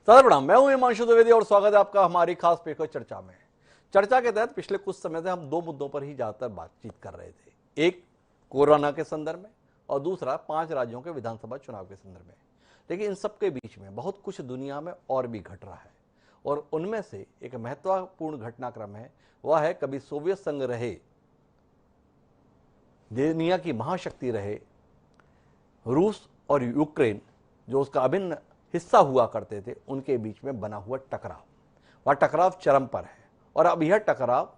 Sir प्रणाम, मैं हूं हिमांशु द्विवेदी और स्वागत है आपका हमारी खास पेशकश चर्चा में। चर्चा के तहत पिछले कुछ समय से हम दो मुद्दों पर ही ज्यादातर बातचीत कर रहे थे। एक कोरोना के संदर्भ में और दूसरा 5 राज्यों के विधानसभा चुनाव के संदर्भ में। लेकिन इन सब के बीच में बहुत कुछ दुनिया में और भी घट रहा है और उनमें से एक महत्वपूर्ण घटनाक्रम है, वह है कभी सोवियत संघ रहे, दुनिया की महाशक्ति रहे रूस और यूक्रेन, जो उसका अभिन्न हिस्सा हुआ करते थे, उनके बीच में बना हुआ टकराव। वह टकराव चरम पर है और अब यह टकराव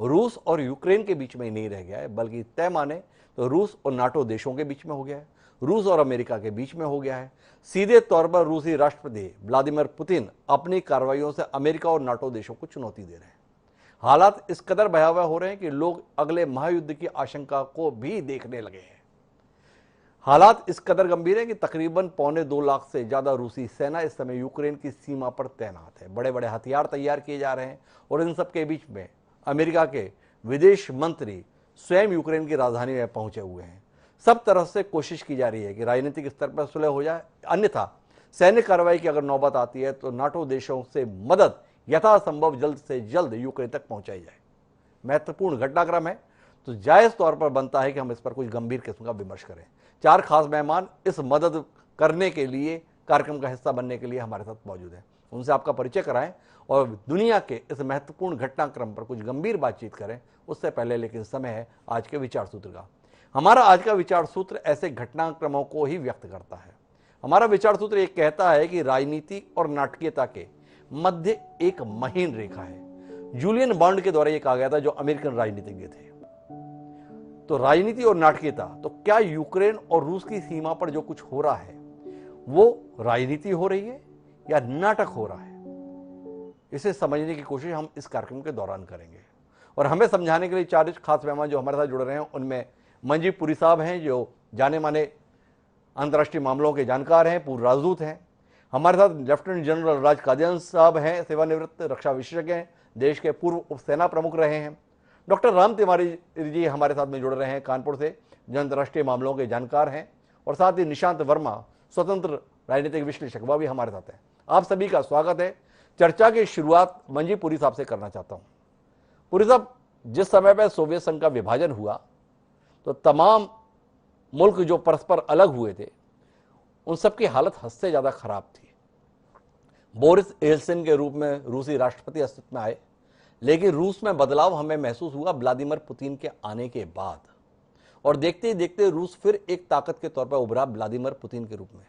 रूस और यूक्रेन के बीच में ही नहीं रह गया है, बल्कि तय माने तो रूस और नाटो देशों के बीच में हो गया है, रूस और अमेरिका के बीच में हो गया है। सीधे तौर पर रूसी राष्ट्रपति व्लादिमीर पुतिन अपनी कार्रवाइयों से अमेरिका और नाटो देशों को चुनौती दे रहे हैं। हालात इस कदर भयावह हो रहे हैं कि लोग अगले महायुद्ध की आशंका को भी देखने लगे हैं। हालात इस कदर गंभीर है कि तकरीबन 1.25 लाख से ज्यादा रूसी सेना इस समय यूक्रेन की सीमा पर तैनात है। बड़े बड़े हथियार तैयार किए जा रहे हैं और इन सब के बीच में अमेरिका के विदेश मंत्री स्वयं यूक्रेन की राजधानी में पहुंचे हुए हैं। सब तरह से कोशिश की जा रही है कि राजनीतिक स्तर पर सुलह हो जाए, अन्यथा सैन्य कार्रवाई की अगर नौबत आती है तो नाटो देशों से मदद यथासंभव जल्द से जल्द यूक्रेन तक पहुंचाई जाए। महत्वपूर्ण घटनाक्रम है, तो जायज तौर पर बनता है कि हम इस पर कुछ गंभीर किस्म का विमर्श करें। 4 खास मेहमान इस मदद करने के लिए, कार्यक्रम का हिस्सा बनने के लिए हमारे साथ मौजूद हैं। उनसे आपका परिचय कराएं और दुनिया के इस महत्वपूर्ण घटनाक्रम पर कुछ गंभीर बातचीत करें। उससे पहले लेकिन समय है आज के विचार सूत्र का। हमारा आज का विचार सूत्र ऐसे घटनाक्रमों को ही व्यक्त करता है। हमारा विचार सूत्र एक कहता है कि राजनीति और नाटकीयता के मध्य एक महीन रेखा है। जूलियन बॉन्ड के द्वारा यह कहा गया था, जो अमेरिकन राजनीतिज्ञ थे। तो राजनीति और नाटकीयता, तो क्या यूक्रेन और रूस की सीमा पर जो कुछ हो रहा है वो राजनीति हो रही है या नाटक हो रहा है? इसे समझने की कोशिश हम इस कार्यक्रम के दौरान करेंगे और हमें समझाने के लिए 4 खास मेहमान जो हमारे साथ जुड़ रहे हैं, उनमें मंजीव पुरी साहब हैं, जो जाने माने अंतर्राष्ट्रीय मामलों के जानकार हैं, पूर्व राजदूत हैं। हमारे साथ लेफ्टिनेंट जनरल राज कादियान साहब हैं, सेवानिवृत्त रक्षा विशेषज्ञ हैं, देश के पूर्व उपसेना प्रमुख रहे हैं। डॉक्टर राम तिवारी जी हमारे साथ में जुड़ रहे हैं कानपुर से, जो अंतर्राष्ट्रीय मामलों के जानकार हैं, और साथ ही निशांत वर्मा, स्वतंत्र राजनीतिक विश्लेषक, वह भी हमारे साथ हैं। आप सभी का स्वागत है। चर्चा की शुरुआत मंजीव पुरी साहब से करना चाहता हूं। पुरी साहब, जिस समय पर सोवियत संघ का विभाजन हुआ तो तमाम मुल्क जो परस्पर अलग हुए थे, उन सबकी हालत हद से ज्यादा खराब थी। बोरिस येल्सिन के रूप में रूसी राष्ट्रपति अस्तित्व में आए, लेकिन रूस में बदलाव हमें महसूस हुआ व्लादिमीर पुतिन के आने के बाद, और देखते ही देखते रूस फिर एक ताकत के तौर पर उभरा व्लादिमीर पुतिन के रूप में।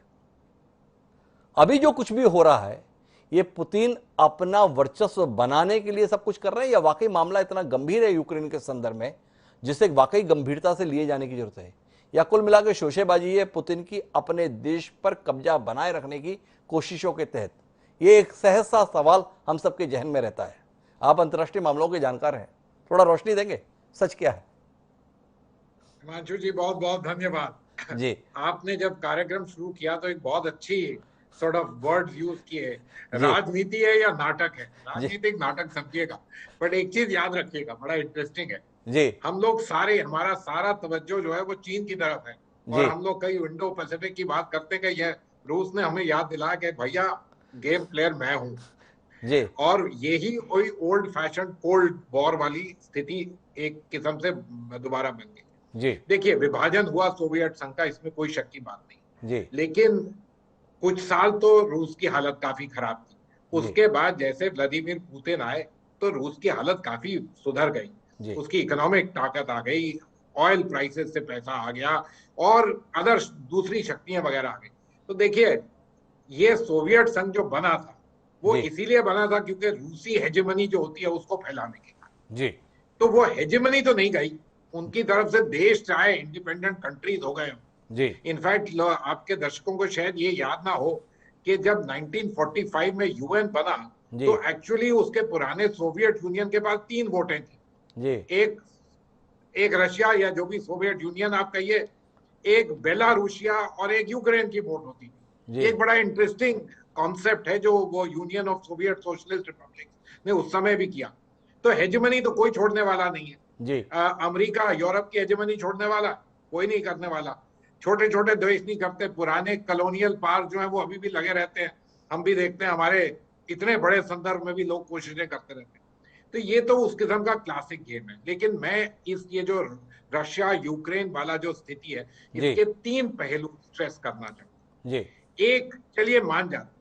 अभी जो कुछ भी हो रहा है, ये पुतिन अपना वर्चस्व बनाने के लिए सब कुछ कर रहे हैं या वाकई मामला इतना गंभीर है यूक्रेन के संदर्भ में जिसे वाकई गंभीरता से लिए जाने की जरूरत है, या कुल मिलाकर शोशेबाजी है पुतिन की अपने देश पर कब्जा बनाए रखने की कोशिशों के तहत? ये एक सहज सा सवाल हम सबके जहन में रहता है। आप अंतर्राष्ट्रीय मामलों के जानकार हैं, थोड़ा रोशनी देंगे, सच क्या है? हिमांशु जी, बहुत बहुत धन्यवाद जी। आपने जब कार्यक्रम शुरू किया तो एक बहुत अच्छी सॉर्ट ऑफ वर्ड यूज किए, राजनीति है या नाटक है। राजनीतिक नाटक समझिएगा, बट एक चीज याद रखिएगा, बड़ा इंटरेस्टिंग है जी। हम लोग सारे, हमारा सारा तवज्जो जो है वो चीन की तरफ है, और हम लोग कई इंडो पैसिफिक की बात करते हैं कि रूस ने हमें याद दिलाया कि भैया गेम प्लेयर मैं हूं जी। और यही कोई ओल्ड फैशन कोल्ड वॉर वाली स्थिति एक किस्म से दोबारा बन गई जी। देखिए, विभाजन हुआ सोवियत संघ का, इसमें कोई शक की बात नहीं जी। लेकिन कुछ साल तो रूस की हालत काफी खराब थी। उसके बाद जैसे व्लादिमीर पुतिन आए तो रूस की हालत काफी सुधर गई, उसकी इकोनॉमिक ताकत आ गई, ऑयल प्राइसेस से पैसा आ गया और अदर दूसरी शक्तियां वगैरह आ गई। तो देखिए, ये सोवियत संघ जो बना था वो इसीलिए बना था क्योंकि रूसी हेजेमनी जो होती है उसको फैलाने के लिए जी। तो वो हेजेमनी तो नहीं गई उनकी तरफ से, देश चाहे इंडिपेंडेंट कंट्रीज हो गए जी। इनफैक्ट आपके दर्शकों को शायद ये याद ना हो कि जब 1945 में यूएन बना तो एक्चुअली उसके पुराने सोवियत यूनियन के पास 3 वोटें थी जी। एक रशिया या जो भी सोवियत यूनियन आप कहिए, एक बेलारूसिया और एक यूक्रेन की वोट होती थी। एक बड़ा इंटरेस्टिंग कॉन्सेप्ट है जो वो union of Soviet socialist Republic ने उस समय भी किया। तो हेजेमनी तो कोई छोड़ने वाला नहीं है जी। अमेरिका, यूरोप की हेजेमनी छोड़ने वाला कोई नहीं करने वाला। छोटे छोटे देश नहीं करते, पुराने कॉलोनियल पावर जो है वो अभी भी लगे रहते हैं। हम भी देखते हैं, हमारे इतने बड़े संदर्भ में भी लोग कोशिशें करते रहते हैं। तो ये तो उस किस्म का क्लासिक गेम है। लेकिन मैं ये जो रशिया यूक्रेन वाला जो स्थिति है, इसके 3 पहलू स्ट्रेस करना चाहूंगा। जी एक, चलिए मान जाते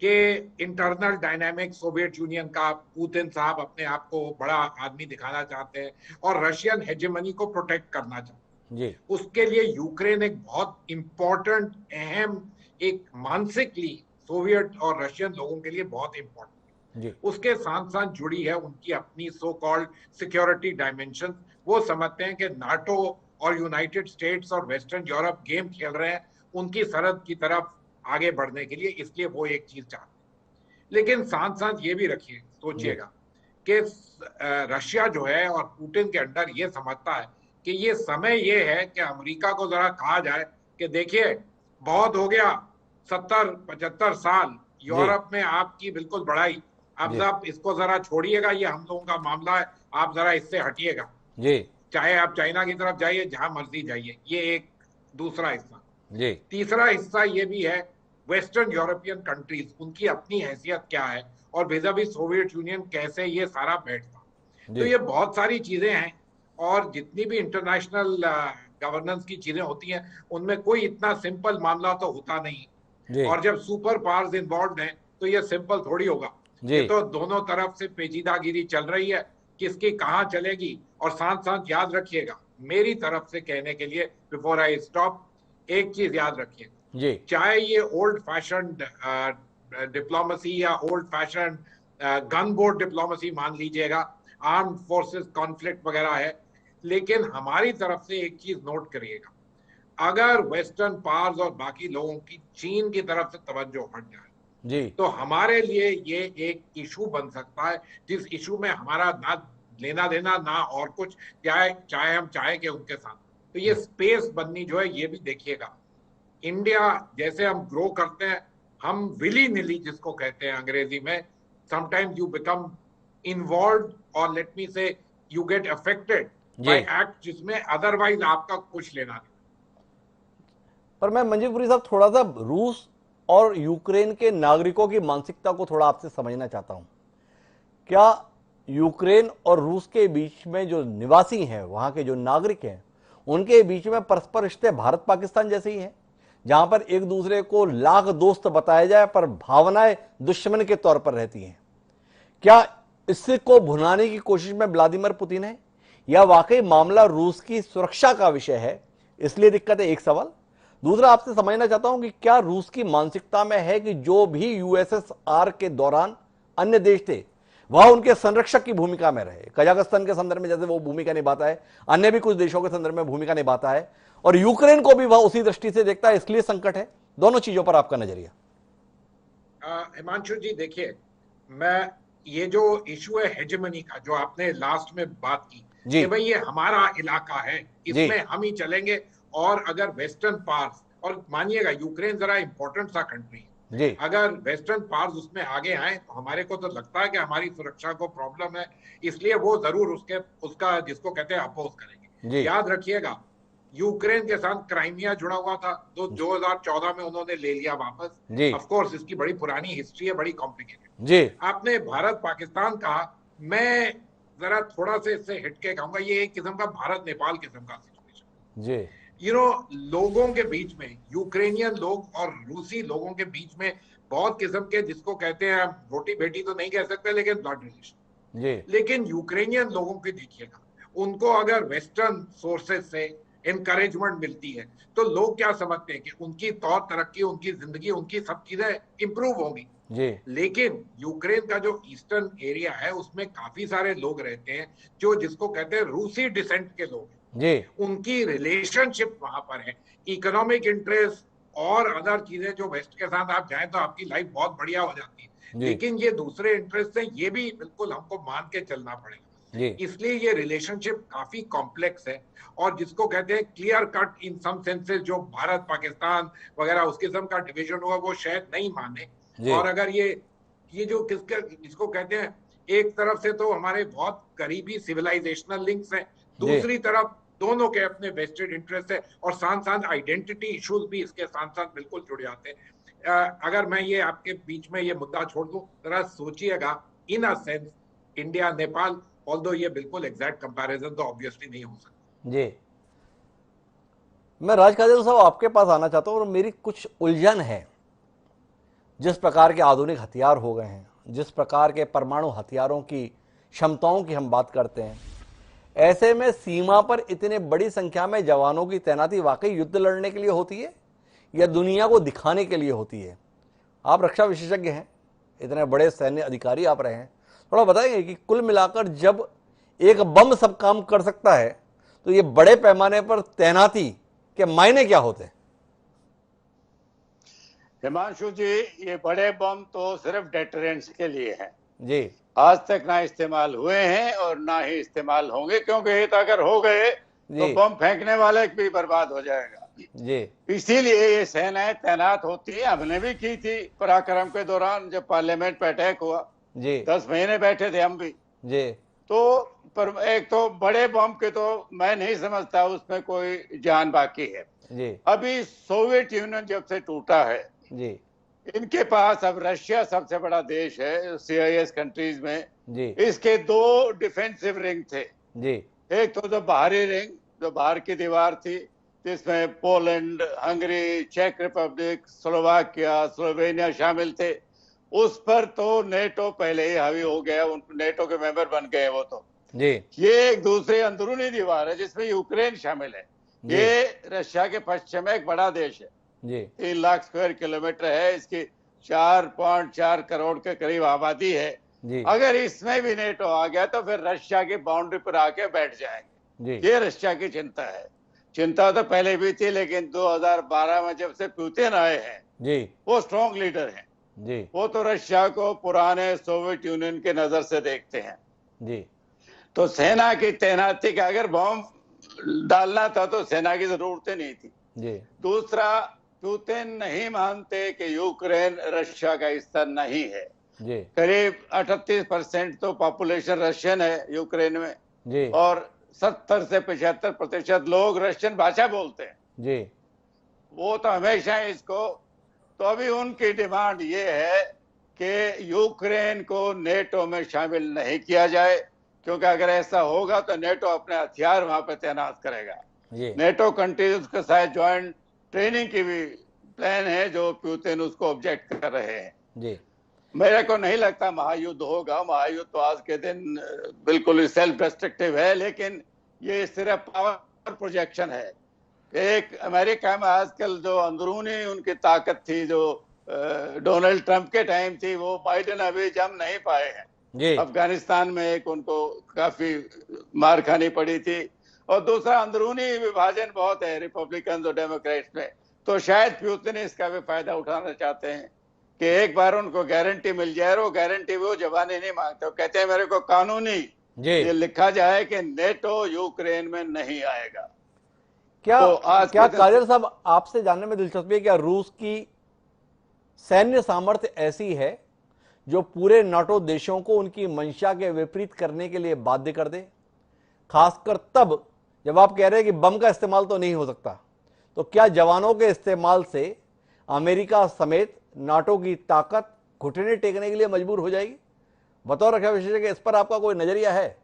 कि इंटरनल डायनामिक सोवियत यूनियन का, पुतिन साहब अपने आप को बड़ा आदमी दिखाना चाहते हैं और रशियन हेजेमनी को प्रोटेक्ट करना चाहते हैं। जी उसके लिए यूक्रेन एक बहुत इंपॉर्टेंट, अहम, एक मानसिकली सोवियत और रशियन लोगों के लिए बहुत इंपॉर्टेंट। उसके साथ साथ जुड़ी है उनकी अपनी सो कॉल्ड सिक्योरिटी डायमेंशन। वो समझते हैं कि नाटो और यूनाइटेड स्टेट्स और वेस्टर्न यूरोप गेम खेल रहे हैं उनकी सरहद की तरफ आगे बढ़ने के लिए, इसलिए वो एक चीज चाहते हैं। लेकिन साथ साथ ये भी रखिए, सोचिएगा कि रशिया जो है और पुतिन के अंडर ये समझता है कि ये समय ये है कि अमेरिका को जरा कहा जाए कि देखिए बहुत हो गया, 70-75 साल यूरोप में आपकी बिल्कुल बढ़ाई, अब आप इसको जरा छोड़िएगा, ये हम लोगों का मामला है, आप जरा इससे हटिएगा, चाहे आप चाइना की तरफ जाइए, जहां मर्जी जाइए। ये एक दूसरा हिस्सा। तीसरा हिस्सा ये भी है, वेस्टर्न यूरोपियन कंट्रीज, उनकी अपनी हैसियत क्या है और vis-a-vis सोवियत यूनियन कैसे ये सारा बैठता। तो ये बहुत सारी चीजें हैं और जितनी भी इंटरनेशनल गवर्नेंस की चीजें होती हैं उनमें कोई इतना सिंपल मामला तो होता नहीं। और जब सुपर पावर्स इन्वॉल्व हैं तो ये सिंपल थोड़ी होगा। ये तो दोनों तरफ से पेचीदागिरी चल रही है, किसकी कहाँ चलेगी। और साथ साथ याद रखिएगा, मेरी तरफ से कहने के लिए बिफोर आई स्टॉप, एक चीज याद रखिए, चाहे ये ओल्ड फैशन डिप्लोमेसी या old fashion gun board diplomacy मान लीजिएगा, आर्म्ड फोर्सेस कॉन्फ्लिक्ट वगैरह है, लेकिन हमारी तरफ से एक चीज नोट करिएगा, अगर वेस्टर्न पावर्स और बाकी लोगों की चीन की तरफ से तवज्जो हट जाए तो हमारे लिए ये एक इशू बन सकता है, जिस इशू में हमारा ना लेना देना ना और कुछ, चाहे हम चाहे कि उनके साथ। तो ये स्पेस बननी जो है, ये भी देखिएगा। इंडिया जैसे हम ग्रो करते हैं, हम विली निली जिसको कहते हैं अंग्रेजी में, समटाइम्स यू बिकम इन्वॉल्व और लेट मी से you get affected by act जिसमें अदरवाइज आपका कुछ लेना नहीं। पर मैं मंजीपुरी साहब थोड़ा सा रूस और यूक्रेन के नागरिकों की मानसिकता को थोड़ा आपसे समझना चाहता हूं। क्या यूक्रेन और रूस के बीच में जो निवासी हैं, वहां के जो नागरिक हैं, उनके बीच में परस्पर रिश्ते भारत पाकिस्तान जैसे ही हैं, जहां पर एक दूसरे को लाख दोस्त बताया जाए पर भावनाएं दुश्मन के तौर पर रहती हैं? क्या इससे को भुनाने की कोशिश में व्लादिमीर पुतिन है या वाकई मामला रूस की सुरक्षा का विषय है इसलिए दिक्कत है? एक सवाल। दूसरा, आपसे समझना चाहता हूं कि क्या रूस की मानसिकता में है कि जो भी यूएसएसआर के दौरान अन्य देश थे वह उनके संरक्षक की भूमिका में रहे? कजाकिस्तान के संदर्भ में जैसे वो भूमिका निभाता है, अन्य भी कुछ देशों के संदर्भ में भूमिका निभाता है, और यूक्रेन को भी वह उसी दृष्टि से देखता है, इसलिए संकट है। दोनों चीजों पर आपका नजरिया। हिमांशु जी, देखिए, मैं ये जो इशू है हेजेमनी का, जो आपने लास्ट में बात की कि भाई ये हमारा इलाका है, इसमें हम ही चलेंगे, और अगर वेस्टर्न पार्स, और मानिएगा यूक्रेन जरा इंपॉर्टेंट सा कंट्री है, अगर वेस्टर्न पार्स उसमें आगे आए तो हमारे को तो लगता है कि हमारी सुरक्षा को प्रॉब्लम है, इसलिए वो जरूर उसका जिसको कहते हैं अपोज करेंगे। याद रखिएगा, यूक्रेन के साथ क्राइमिया जुड़ा हुआ था, तो 2014 में उन्होंने ले लिया वापस। ऑफ कोर्स इसकी बड़ी पुरानी हिस्ट्री है, बड़ी कॉम्प्लिकेटेड। आपने भारत पाकिस्तान कहा, मैं जरा थोड़ा सा इससे हटके कहूंगा, ये एक किस्म का भारत नेपाल किस्म का सिचुएशन। लोगों के बीच में, यूक्रेनियन लोग और रूसी लोगों के बीच में बहुत किस्म के, जिसको कहते हैं, रोटी बेटी तो नहीं कह सकते, लेकिन ब्लड रिलेशन। लेकिन यूक्रेनियन लोगों के देखिएगा, उनको अगर वेस्टर्न सोर्सेज से एनकरेजमेंट मिलती है तो लोग क्या समझते हैं कि उनकी तौर तरक्की, उनकी जिंदगी, उनकी सब चीजें इंप्रूव होंगी। लेकिन यूक्रेन का जो ईस्टर्न एरिया है उसमें काफी सारे लोग रहते हैं जो जिसको कहते हैं रूसी डिसेंट के लोग, उनकी रिलेशनशिप वहां पर है, इकोनॉमिक इंटरेस्ट और अदर चीजें, जो वेस्ट के साथ आप जाएं तो आपकी लाइफ बहुत बढ़िया हो जाती है, लेकिन ये दूसरे इंटरेस्ट है, ये भी बिल्कुल हमको मान के चलना पड़ेगा। इसलिए ये रिलेशनशिप काफी कॉम्प्लेक्स है, और जिसको कहते हैं clear cut in some senses, जो भारत पाकिस्तान वगैरह उस किस्म का डिवीजन हुआ वो शायद नहीं माने। और अगर ये जो जिसको कहते हैं, एक तरफ से तो हमारे बहुत करीबी सिविलाइजेशनल लिंक्स हैं, दूसरी तरफ दोनों के अपने वेस्टेड इंटरेस्ट है, और साथ साथ आइडेंटिटी इश्यूज भी इसके साथ साथ बिल्कुल जुड़ जाते हैं। अगर मैं ये आपके बीच में ये मुद्दा छोड़ दूं, जरा सोचिएगा, in a sense India Nepal, although ये बिल्कुल एग्जैक्ट कंपैरिजन तो ऑब्वियसली नहीं हो सकता। जी, मैं राज काजल साहब आपके पास आना चाहता हूँ और मेरी कुछ उलझन है। जिस प्रकार के आधुनिक हथियार हो गए हैं, जिस प्रकार के परमाणु हथियारों की क्षमताओं की हम बात करते हैं, ऐसे में सीमा पर इतने बड़ी संख्या में जवानों की तैनाती वाकई युद्ध लड़ने के लिए होती है या दुनिया को दिखाने के लिए होती है? आप रक्षा विशेषज्ञ हैं, इतने बड़े सैन्य अधिकारी आप रहे हैं, थोड़ा बताएंगे कि कुल मिलाकर जब एक बम सब काम कर सकता है तो ये बड़े पैमाने पर तैनाती के मायने क्या होते हैं? हिमांशु जी, ये बड़े बम तो सिर्फ डेटरेंस के लिए हैं जी, आज तक ना इस्तेमाल हुए हैं और ना ही इस्तेमाल होंगे, क्योंकि ये तो अगर हो गए तो बम फेंकने वाले भी बर्बाद हो जाएगा जी। इसीलिए ये सेनाएं तैनात होती है। हमने भी की थी पराक्रम के दौरान, जब पार्लियामेंट पे अटैक हुआ जी, 10 महीने बैठे थे हम भी जी। तो पर एक तो बड़े बम के तो मैं नहीं समझता उसमें कोई जान बाकी है जी, अभी सोवियत यूनियन जब से टूटा है जी, इनके पास, अब रशिया सबसे बड़ा देश है CIS कंट्रीज में जी, इसके 2 डिफेंसिव रिंग थे। जी, एक तो जो बाहरी रिंग, जो बाहर की दीवार थी, जिसमें पोलैंड, हंगरी, चेक रिपब्लिक, स्लोवाकिया, स्लोवेनिया शामिल थे। उस पर तो नेटो पहले ही हावी हो गया, नेटो के मेंबर बन गए वो तो। जी, ये एक दूसरी अंदरूनी दीवार है जिसमें यूक्रेन शामिल है। ये रशिया के पश्चिम में एक बड़ा देश है, 3 लाख स्क्वायर किलोमीटर है, इसकी 4.4 करोड़ के करीब आबादी है। अगर इसमें भी नेटो आ गया तो फिर रशिया की बाउंड्री पर आके बैठ जाएंगे। ये रशिया की चिंता है। चिंता तो पहले भी थी, लेकिन 2012 में जब से पुतिन आए हैं वो स्ट्रॉन्ग लीडर हैं। वो तो रशिया को पुराने सोवियत यूनियन के नजर से देखते हैं। तो सेना की तैनाती का अगर बॉम्ब डालना था तो सेना की जरूरत नहीं थी। दूसरा, पुतिन नहीं मानते कि यूक्रेन रशिया का हिस्सा नहीं है। करीब 38% तो पॉपुलेशन रशियन है यूक्रेन में और 70 से 75% लोग रशियन भाषा बोलते हैं। वो तो हमेशा इसको, तो अभी उनकी डिमांड ये है कि यूक्रेन को नेटो में शामिल नहीं किया जाए, क्योंकि अगर ऐसा होगा तो नेटो अपने हथियार वहां पे तैनात करेगा। नेटो कंट्रीज के साथ ज्वाइंट ट्रेनिंग की भी प्लान है, जो पुतिन उसको ऑब्जेक्ट कर रहे हैं। मेरे को नहीं लगता महायुद्ध होगा। महायुद्ध तो आज के दिन बिल्कुल सेल्फ डिस्ट्रक्टिव है, लेकिन ये सिर्फ पावर प्रोजेक्शन है। एक अमेरिका में आजकल जो अंदरूनी उनकी ताकत थी, जो डोनाल्ड ट्रंप के टाइम थी, वो बाइडेन अभी जम नहीं पाए हैं। अफगानिस्तान में एक उनको काफी मार खानी पड़ी थी, और दूसरा अंदरूनी विभाजन बहुत है रिपब्लिकन और डेमोक्रेट्स में। तो शायद पुतिन इसका भी फायदा उठाना चाहते हैं कि एक बार उनको गारंटी मिल जाए। वो गारंटी वो जबानी नहीं मांगते, वो कहते हैं मेरे को कानूनी ये लिखा जाए कि नेटो यूक्रेन में नहीं आएगा। क्या तो क्या काजल साहब, आपसे जानने में दिलचस्पी है, क्या रूस की सैन्य सामर्थ्य ऐसी है जो पूरे नाटो देशों को उनकी मंशा के विपरीत करने के लिए बाध्य कर दे? खासकर तब जब आप कह रहे हैं कि बम का इस्तेमाल तो नहीं हो सकता, तो क्या जवानों के इस्तेमाल से अमेरिका समेत नाटो की ताकत घुटने टेकने के लिए मजबूर हो जाएगी? बतौर रक्षा विशेषज्ञ इस पर आपका कोई नजरिया है?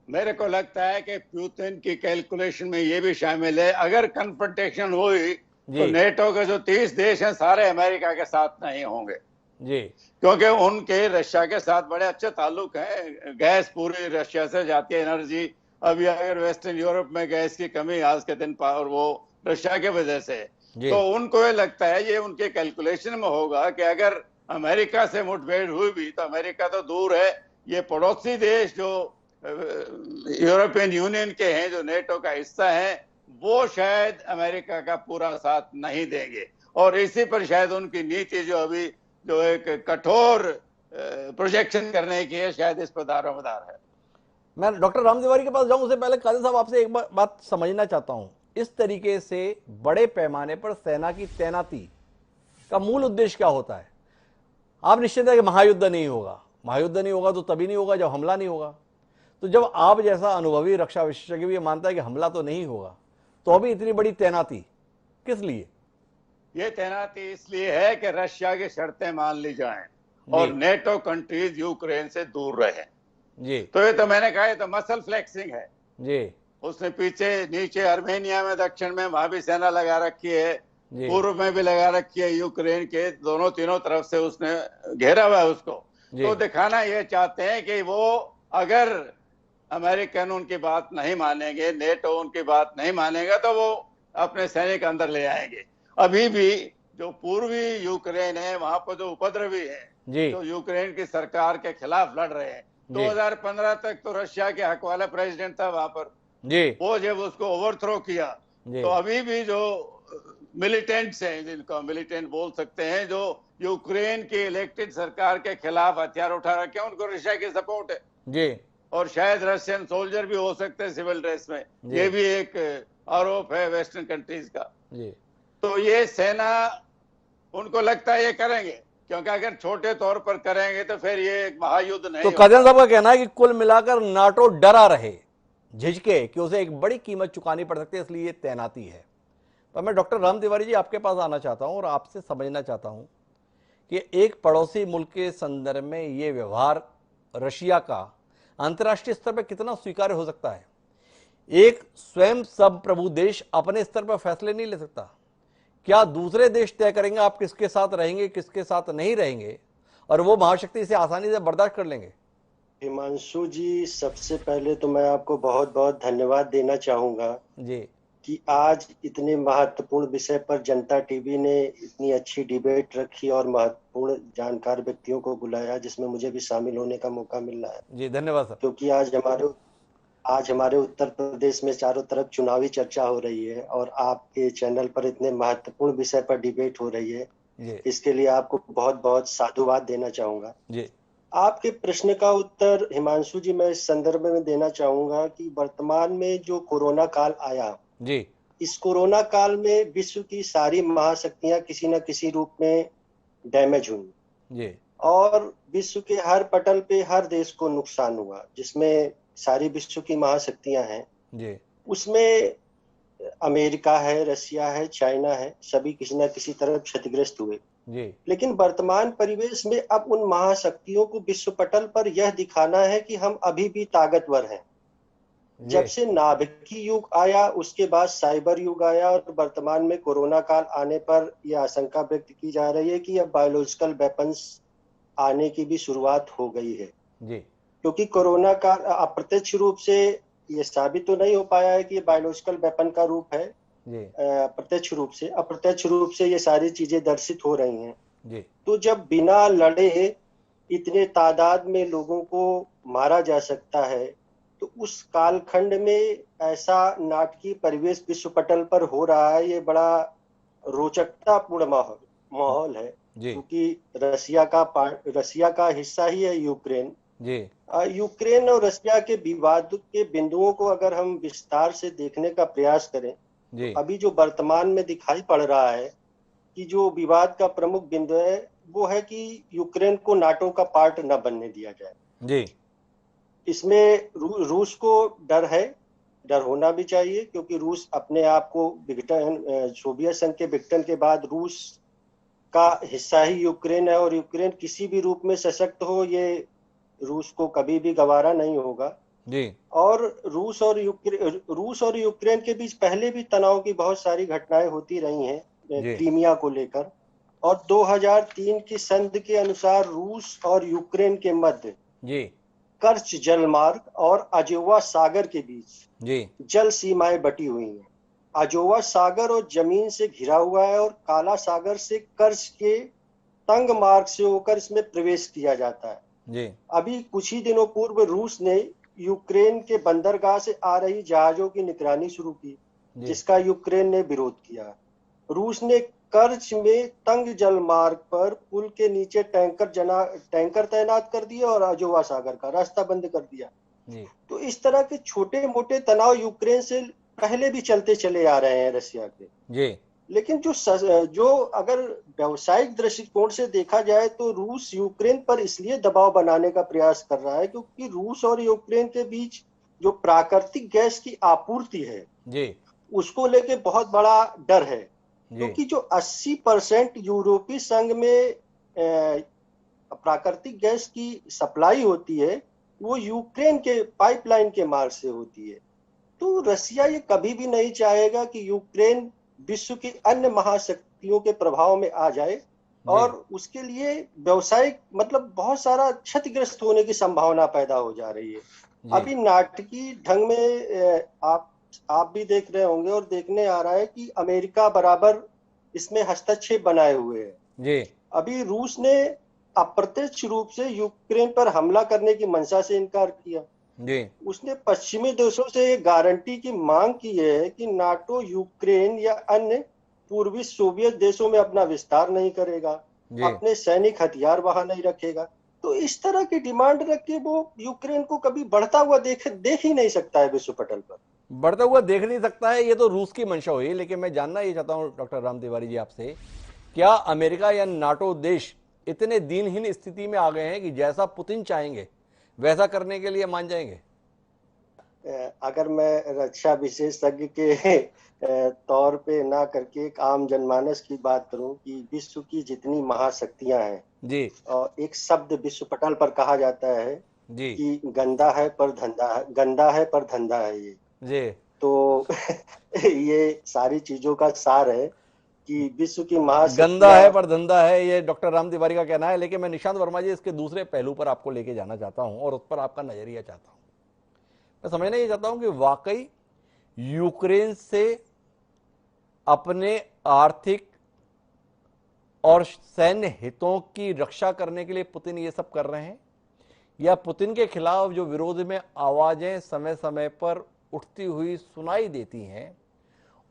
मेरे को लगता है कि पुतिन की कैलकुलेशन में ये भी शामिल है, अगर कन्फ्रंटेशन हुई तो नेटो के जो 30 देश हैं सारे अमेरिका के साथ नहीं होंगे क्योंकि उनके रशिया के साथ बड़े अच्छे ताल्लुक हैं। गैस पूरी रशिया से जाती है, एनर्जी। अभी अगर वेस्टर्न यूरोप में गैस की कमी आज के दिन और वो रशिया के वजह से, तो उनको ये लगता है, ये उनके कैलकुलेशन में होगा कि अगर अमेरिका से मुठभेड़ हुई भी तो अमेरिका तो दूर है, ये पड़ोसी देश जो यूरोपियन यूनियन के हैं, जो नेटो का हिस्सा है, वो शायद अमेरिका का पूरा साथ नहीं देंगे। और इसी पर शायद उनकी नीति जो अभी जो एक कठोर प्रोजेक्शन करने की है, शायद इस पर दारोमदार है। मैं डॉक्टर राम तिवारी के पास जाऊं उससे पहले काजल साहब आपसे एक बात समझना चाहता हूं। इस तरीके से बड़े पैमाने पर सेना की तैनाती का मूल उद्देश्य क्या होता है? आप निश्चित है कि महायुद्ध नहीं होगा। महायुद्ध नहीं होगा तो तभी नहीं होगा जब हमला नहीं होगा। तो जब आप जैसा अनुभवी रक्षा विशेषज्ञ भी मानता है कि हमला तो नहीं होगा, तो अभी इतनी बड़ी तैनाती किस लिए? ये तैनाती इसलिए है कि रशिया की शर्तें मान ली जाएं और नेटो कंट्रीज यूक्रेन से दूर रहें। जी। तो ये तो मैंने कहा, ये तो मसल फ्लेक्सिंग है जी। उसने पीछे नीचे अर्मेनिया में, दक्षिण में, वहां भी सेना लगा रखी है, पूर्व में भी लगा रखी है, यूक्रेन के दोनों तीनों तरफ से उसने घेरा हुआ है उसको। तो दिखाना ये चाहते हैं कि वो अगर अमेरिकन उनकी बात नहीं मानेंगे, नेटो उनकी बात नहीं मानेगा, तो वो अपने सैनिक अंदर ले आएंगे। अभी भी जो पूर्वी यूक्रेन है वहां पर जो उपद्रवी है जो यूक्रेन की सरकार के खिलाफ लड़ रहे हैं, 2015 तक तो रशिया के हक वाला प्रेसिडेंट था वहां पर। वो जब उसको ओवरथ्रो किया तो अभी भी जो मिलिटेंट्स हैं, जिनको मिलिटेंट बोल सकते हैं, जो यूक्रेन की इलेक्टेड सरकार के खिलाफ हथियार उठा रखे हैं, उनको रशिया की सपोर्ट है जी। और शायद रशियन सोल्जर भी हो सकते हैं सिविल ड्रेस में। ये भी एक आरोप है वेस्टर्न कंट्रीज का जी। तो ये सेना, उनको लगता है ये करेंगे, क्योंकि अगर छोटे तौर पर करेंगे तो फिर ये एक महायुद्ध नहीं। तो कादियान साहब का कहना है कि कुल मिलाकर नाटो डरा रहे, झिझके कि उसे एक बड़ी कीमत चुकानी पड़ सकती है, इसलिए ये तैनाती है। पर मैं डॉक्टर राम तिवारी जी आपके पास आना चाहता हूं और आपसे समझना चाहता हूं कि एक पड़ोसी मुल्क के संदर्भ में ये व्यवहार रशिया का अंतर्राष्ट्रीय स्तर पर कितना स्वीकार्य हो सकता है। एक स्वयं सब प्रभु देश अपने स्तर पर फैसले नहीं ले सकता, क्या दूसरे देश तय करेंगे आप किसके साथ रहेंगे, किसके साथ नहीं रहेंगे, और वो महाशक्ति इसे आसानी से बर्दाश्त कर लेंगे? हिमांशु जी, सबसे पहले तो मैं आपको बहुत बहुत धन्यवाद देना चाहूंगा जी कि आज इतने महत्वपूर्ण विषय पर जनता टीवी ने इतनी अच्छी डिबेट रखी और महत्वपूर्ण जानकार व्यक्तियों को बुलाया, जिसमें मुझे भी शामिल होने का मौका मिल रहा है जी। धन्यवाद सर। क्योंकि आज हमारे उत्तर प्रदेश में चारों तरफ चुनावी चर्चा हो रही है और आपके चैनल पर इतने महत्वपूर्ण विषय पर डिबेट हो रही है, इसके लिए आपको बहुत बहुत साधुवाद देना चाहूंगा जी। आपके प्रश्न का उत्तर हिमांशु जी मैं इस संदर्भ में देना चाहूंगा कि वर्तमान में जो कोरोना काल आया जी, इस कोरोना काल में विश्व की सारी महाशक्तियां किसी न किसी रूप में डैमेज हुई जी, और विश्व के हर पटल पे हर देश को नुकसान हुआ, जिसमें सारी विश्व की महाशक्तियां हैं जी। उसमें अमेरिका है, रशिया है, चाइना है, सभी किसी न किसी तरह क्षतिग्रस्त हुए जी। लेकिन वर्तमान परिवेश में अब उन महाशक्तियों को विश्व पटल पर यह दिखाना है कि हम अभी भी ताकतवर हैं। जब से नाभिकीय युग आया उसके बाद साइबर युग आया और वर्तमान में कोरोना काल आने पर यह आशंका व्यक्त की जा रही है कि अब बायोलॉजिकल वेपन्स आने की भी शुरुआत हो गई है जी। क्योंकि कोरोना का अप्रत्यक्ष रूप से ये साबित तो नहीं हो पाया है कि ये बायोलॉजिकल वेपन का रूप है, प्रत्यक्ष रूप से, अप्रत्यक्ष रूप से ये सारी चीजें दर्शित हो रही हैं जी। तो जब बिना लड़े इतने तादाद में लोगों को मारा जा सकता है तो उस कालखंड में ऐसा नाटकीय परिवेश विश्व पटल पर हो रहा है, ये बड़ा रोचकतापूर्ण माहौल है क्योंकि रशिया का हिस्सा ही है यूक्रेन जी। यूक्रेन और रशिया के विवाद के बिंदुओं को अगर हम विस्तार से देखने का प्रयास करें जी। अभी जो वर्तमान में दिखाई पड़ रहा है कि जो विवाद का प्रमुख बिंदु है वो है कि यूक्रेन को नाटो का पार्ट न बनने दिया जाए जी। इसमें रूस को डर है, डर होना भी चाहिए क्योंकि रूस अपने आप को विघटन, सोवियत संघ के विघटन के बाद रूस का हिस्सा ही यूक्रेन है और यूक्रेन किसी भी रूप में सशक्त हो ये रूस को कभी भी गवारा नहीं होगा जी। और रूस और यूक्रेन के बीच पहले भी तनाव की बहुत सारी घटनाएं होती रही हैं क्रीमिया को लेकर, और 2003 की संधि के अनुसार रूस और यूक्रेन के मध्य जी कर्च जलमार्ग और अजोवा सागर के बीच जी जल सीमाएं बटी हुई हैं। अजोवा सागर और जमीन से घिरा हुआ है और काला सागर से कर्च के तंग मार्ग से होकर इसमें प्रवेश किया जाता है जी। अभी कुछ ही दिनों पूर्व रूस ने यूक्रेन के बंदरगाह से आ रही जहाजों की निगरानी शुरू की जिसका यूक्रेन ने विरोध किया। रूस ने कर्च में तंग जल मार्ग पर पुल के नीचे टैंकर तैनात कर दिए और अजोवा सागर का रास्ता बंद कर दिया जी। तो इस तरह के छोटे मोटे तनाव यूक्रेन से पहले भी चलते चले आ रहे हैं रशिया के जी। लेकिन जो अगर व्यावसायिक दृष्टिकोण से देखा जाए तो रूस यूक्रेन पर इसलिए दबाव बनाने का प्रयास कर रहा है क्योंकि रूस और यूक्रेन के बीच जो प्राकृतिक गैस की आपूर्ति है जी उसको लेके बहुत बड़ा डर है क्योंकि जो 80% यूरोपीय संघ में प्राकृतिक गैस की सप्लाई होती है वो यूक्रेन के पाइपलाइन के मार्ग से होती है। तो रसिया ये कभी भी नहीं चाहेगा कि यूक्रेन विश्व की अन्य महाशक्तियों के प्रभाव में आ जाए, और उसके लिए व्यवसायिक मतलब बहुत सारा क्षतिग्रस्त होने की संभावना पैदा हो जा रही है। अभी नाटकीय ढंग में आप भी देख रहे होंगे और देखने आ रहा है कि अमेरिका बराबर इसमें हस्तक्षेप बनाए हुए है। अभी रूस ने अप्रत्यक्ष रूप से यूक्रेन पर हमला करने की मंशा से इनकार किया। उसने पश्चिमी देशों से गारंटी की मांग की है कि नाटो यूक्रेन या अन्य पूर्वी सोवियत देशों में अपना विस्तार नहीं करेगा, अपने सैनिक हथियार वहां नहीं रखेगा। तो इस तरह की डिमांड रख के वो यूक्रेन को कभी बढ़ता हुआ देख ही नहीं सकता है, विश्व पटल पर बढ़ता हुआ देख नहीं सकता है। ये तो रूस की मंशा हुई। लेकिन मैं जानना ये चाहता हूं डॉक्टर राम तिवारी जी आपसे, क्या अमेरिका या नाटो देश इतने दीनहीन स्थिति में आ गए हैं कि जैसा पुतिन चाहेंगे वैसा करने के लिए मान जाएंगे? अगर मैं रक्षा विशेषज्ञ के तौर पे ना करके एक आम जनमानस की बात करूं कि विश्व की जितनी महाशक्तियां हैं जी, और एक शब्द विश्व पटल पर कहा जाता है जी कि गंदा है पर धंधा है, गंदा है पर धंधा है ये जी। तो ये सारी चीजों का सार है कि विश्व की गंदा है पर धंधा है, ये डॉक्टर राम तिवारी का कहना है। लेकिन मैं निशांत वर्मा जी इसके दूसरे पहलू पर आपको लेके जाना चाहता हूं और उस पर आपका नजरिया चाहता हूं। मैं समझना ये चाहता हूं कि वाकई यूक्रेन से अपने आर्थिक और सैन्य हितों की रक्षा करने के लिए पुतिन ये सब कर रहे हैं, या पुतिन के खिलाफ जो विरोध में आवाजें समय समय पर उठती हुई सुनाई देती हैं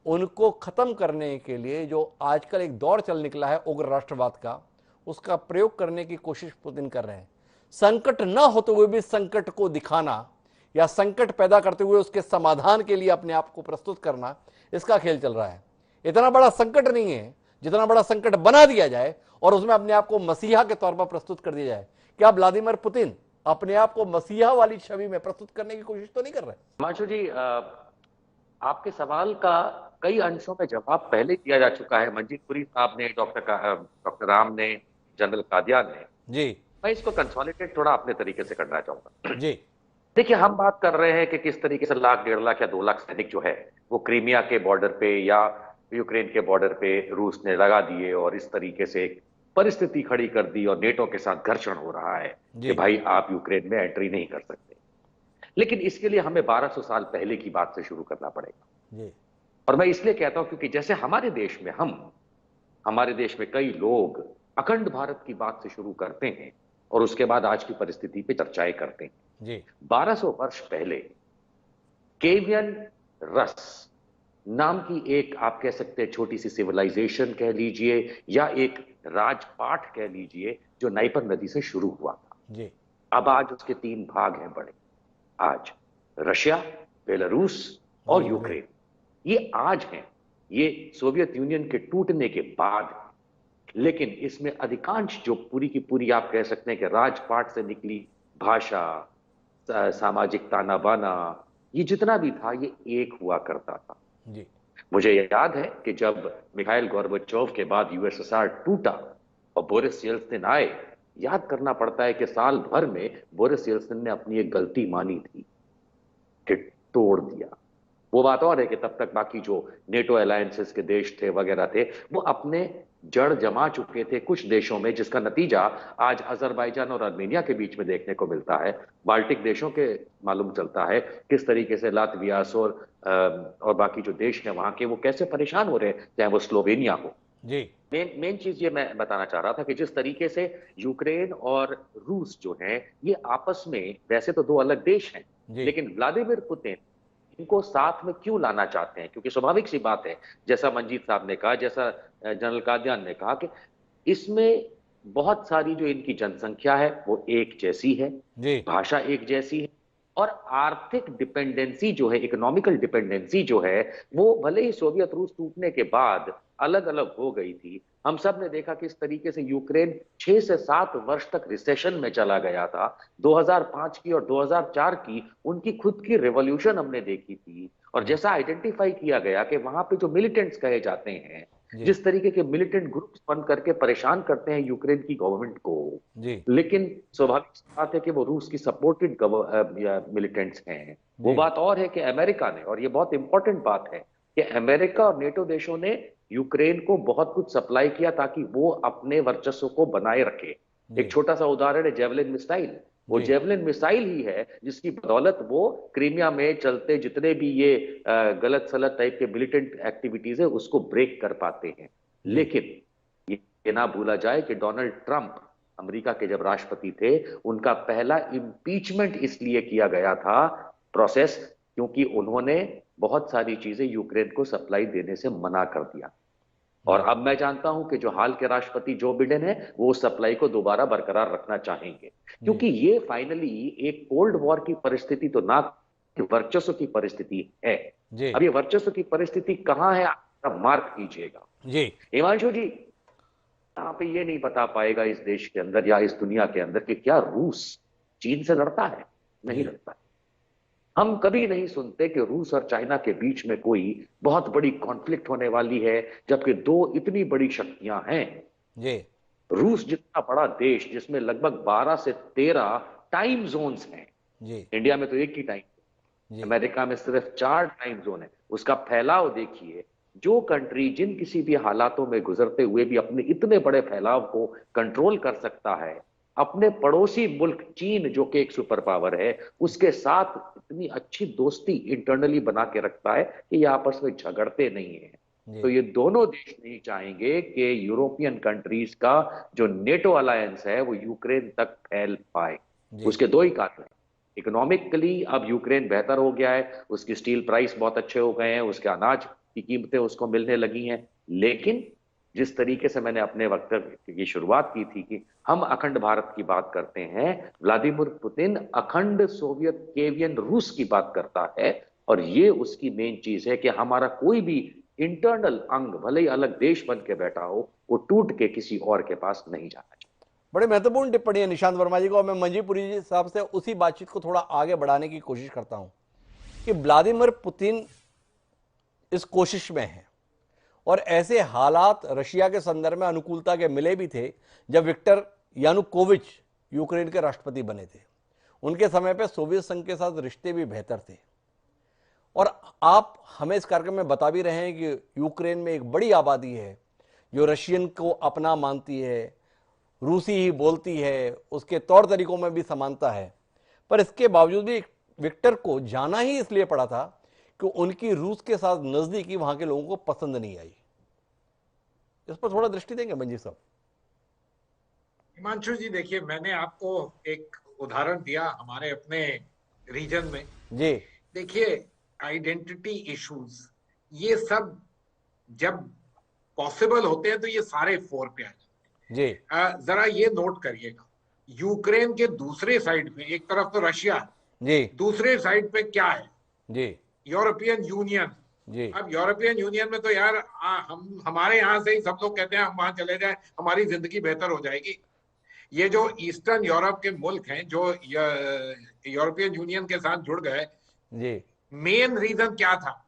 उनको खत्म करने के लिए जो आजकल एक दौर चल निकला है उग्र राष्ट्रवाद का, उसका प्रयोग करने की कोशिश पुतिन कर रहे हैं। संकट ना होते हुए भी संकट को दिखाना या संकट पैदा करते हुए उसके समाधान के लिए अपने आप को प्रस्तुत करना, इसका खेल चल रहा है। इतना बड़ा संकट नहीं है जितना बड़ा संकट बना दिया जाए और उसमें अपने आप को मसीहा के तौर पर प्रस्तुत कर दिया जाए। क्या व्लादिमीर पुतिन अपने आप को मसीहा वाली छवि में प्रस्तुत करने की कोशिश तो नहीं कर रहे? हिमांशु जी, आपके सवाल का कई अंशों में जवाब पहले दिया जा चुका है। मंजीत पुरी साहब ने, डॉक्टर राम ने, जनरल कादियान ने जी। मैं इसको कंसोलिडेट थोड़ा अपने तरीके से करना चाहूंगा जी। देखिए, हम बात कर रहे हैं कि किस तरीके से 1,00,000, 1.5 लाख या 2 लाख सैनिक जो है वो क्रीमिया के बॉर्डर पे या यूक्रेन के बॉर्डर पे रूस ने लगा दिए और इस तरीके से एक परिस्थिति खड़ी कर दी और नेटो के साथ घर्षण हो रहा है कि भाई आप यूक्रेन में एंट्री नहीं कर सकते। लेकिन इसके लिए हमें 1200 साल पहले की बात से शुरू करना पड़ेगा जी। और मैं इसलिए कहता हूं क्योंकि जैसे हमारे देश में कई लोग अखंड भारत की बात से शुरू करते हैं और उसके बाद आज की परिस्थिति पे चर्चाएं करते हैं जी। 1200 वर्ष पहले केवियन रस नाम की एक, आप कह सकते हैं, छोटी सी सिविलाइजेशन कह लीजिए या एक राजपाट कह लीजिए, जो नाइपर नदी से शुरू हुआ था जी। अब आज उसके 3 भाग हैं बड़े। आज रशिया, बेलारूस और यूक्रेन, ये आज हैं, ये सोवियत यूनियन के टूटने के बाद। लेकिन इसमें अधिकांश जो पूरी की पूरी, आप कह सकते हैं कि राजपाट से निकली भाषा, सामाजिक ताना बाना, ये जितना भी था ये एक हुआ करता था जी। मुझे याद है कि जब मिखाइल गोर्बाचोव के बाद यूएसएसआर टूटा और बोरिस येल्त्सिन आए, याद करना पड़ता है कि साल भर में बोरिस येल्त्सिन ने अपनी एक गलती मानी थी कि तोड़ दिया। वो बात और है कि तब तक बाकी जो नेटो अलायंसेस के देश थे वगैरह थे वो अपने जड़ जमा चुके थे कुछ देशों में, जिसका नतीजा आज अजरबैजान और आर्मेनिया के बीच में देखने को मिलता है। बाल्टिक देशों के मालूम चलता है किस तरीके से लातविया और बाकी जो देश हैं वहां के, वो कैसे परेशान हो रहे हैं, चाहे वो स्लोवेनिया हो जी। मेन चीज ये मैं बताना चाह रहा था कि जिस तरीके से यूक्रेन और रूस जो है ये आपस में, वैसे तो 2 अलग देश हैं, लेकिन व्लादिमीर पुतिन इनको साथ में क्यों लाना चाहते हैं? क्योंकि स्वाभाविक सी बात है, जैसा मंजीत साहब ने कहा, जैसा जनरल कादियान ने कहा, कि इसमें बहुत सारी जो इनकी जनसंख्या है वो एक जैसी है, भाषा एक जैसी है, और आर्थिक डिपेंडेंसी जो है, इकोनॉमिकल डिपेंडेंसी जो है, वो भले ही सोवियत रूस टूटने के बाद अलग अलग हो गई थी। हम सब ने देखा किस तरीके से यूक्रेन 6 से 7 वर्ष तक रिसेशन में चला गया था। 2005 की और 2004 की उनकी खुद की रेवोल्यूशन हमने देखी थी, और जैसा आइडेंटिफाई किया गया कि वहां पे जो मिलिटेंट्स कहे जाते हैं जिस तरीके के मिलिटेंट ग्रुप्स बन करके परेशान करते हैं यूक्रेन की गवर्नमेंट को जी। लेकिन स्वाभाविक बात है कि वो रूस की सपोर्टेड मिलिटेंट्स हैं। वो बात और है कि अमेरिका ने, और ये बहुत इंपॉर्टेंट बात है कि अमेरिका और नेटो देशों ने यूक्रेन को बहुत कुछ सप्लाई किया ताकि वो अपने वर्चस्व को बनाए रखे। एक छोटा सा उदाहरण है जेवलिन मिसाइल। वो जेवलिन मिसाइल ही है जिसकी बदौलत वो क्रीमिया में चलते जितने भी ये गलत सलत टाइप के मिलिटेंट एक्टिविटीज है उसको ब्रेक कर पाते हैं। लेकिन ये ना भूला जाए कि डोनाल्ड ट्रंप अमेरिका के जब राष्ट्रपति थे, उनका पहला इम्पीचमेंट इसलिए किया गया था प्रोसेस, क्योंकि उन्होंने बहुत सारी चीजें यूक्रेन को सप्लाई देने से मना कर दिया। और अब मैं जानता हूं कि जो हाल के राष्ट्रपति जो बिडेन है वो सप्लाई को दोबारा बरकरार रखना चाहेंगे, क्योंकि ये फाइनली एक कोल्ड वॉर की परिस्थिति तो ना, वर्चस्व की परिस्थिति है। अब ये वर्चस्व की परिस्थिति कहां है आप मार्क कीजिएगा जी। हिमांशु जी, यहाँ पे ये नहीं बता पाएगा इस देश के अंदर या इस दुनिया के अंदर कि क्या रूस चीन से लड़ता है? नहीं लड़ता है। हम कभी नहीं सुनते कि रूस और चाइना के बीच में कोई बहुत बड़ी कॉन्फ्लिक्ट होने वाली है, जबकि दो इतनी बड़ी शक्तियां हैं जी। रूस जितना बड़ा देश जिसमें लगभग 12 से 13 टाइम जोन्स हैं जी। इंडिया में तो एक ही टाइम, अमेरिका में सिर्फ 4 टाइम जोन है। उसका फैलाव देखिए। जो कंट्री जिन किसी भी हालातों में गुजरते हुए भी अपने इतने बड़े फैलाव को कंट्रोल कर सकता है, अपने पड़ोसी मुल्क चीन जो कि एक सुपर पावर है उसके साथ इतनी अच्छी दोस्ती इंटरनली बना के रखता है कि ये आपस में झगड़ते नहीं है। तो ये दोनों देश नहीं चाहेंगे कि यूरोपियन कंट्रीज का जो नेटो अलायंस है वो यूक्रेन तक फैल पाए। उसके दो ही कारण हैं। इकोनॉमिकली अब यूक्रेन बेहतर हो गया है, उसकी स्टील प्राइस बहुत अच्छे हो गए हैं, उसके अनाज की कीमतें उसको मिलने लगी हैं। लेकिन जिस तरीके से मैंने अपने वक्तव्य की शुरुआत की थी कि हम अखंड भारत की बात करते हैं, व्लादिमीर पुतिन अखंड सोवियत केवियन रूस की बात करता है, और ये उसकी मेन चीज है कि हमारा कोई भी इंटरनल अंग भले ही अलग देश बन के बैठा हो, वो टूट के किसी और के पास नहीं जाना चाहिए। बड़े महत्वपूर्ण टिप्पणी है निशांत वर्मा जी को। मैं मंजीपुरी जी साहब से उसी बातचीत को थोड़ा आगे बढ़ाने की कोशिश करता हूं कि व्लादिमीर पुतिन इस कोशिश में है, और ऐसे हालात रशिया के संदर्भ में अनुकूलता के मिले भी थे जब विक्टर यानुकोविच यूक्रेन के राष्ट्रपति बने थे। उनके समय पे सोवियत संघ के साथ रिश्ते भी बेहतर थे। और आप हमें इस कार्यक्रम में बता भी रहे हैं कि यूक्रेन में एक बड़ी आबादी है जो रशियन को अपना मानती है, रूसी ही बोलती है, उसके तौर तरीकों में भी समानता है। पर इसके बावजूद भी विक्टर को जाना ही इसलिए पड़ा था कि उनकी रूस के साथ नजदीकी वहां के लोगों को पसंद नहीं आई। इस पर थोड़ा दृष्टि देंगे मंजी साहब? हिमांशु जी, देखिए, मैंने आपको एक उदाहरण दिया हमारे अपने रीजन में जी। देखिए, आइडेंटिटी इश्यूज ये सब जब पॉसिबल होते हैं तो ये सारे फोर पे आ जाते हैं जी। जरा ये नोट करिएगा, यूक्रेन के दूसरे साइड पे एक तरफ तो रशिया जी, दूसरे साइड पे क्या है जी? यूरोपियन यूनियन जी। अब यूरोपियन यूनियन में तो यार हम हमारे यहाँ से ही सब लोग कहते हैं हम वहां चले जाएं, हमारी जिंदगी बेहतर हो जाएगी। ये जो ईस्टर्न यूरोप के मुल्क हैं जो यूरोपियन यूनियन के साथ जुड़ गए जी, मेन रीजन क्या था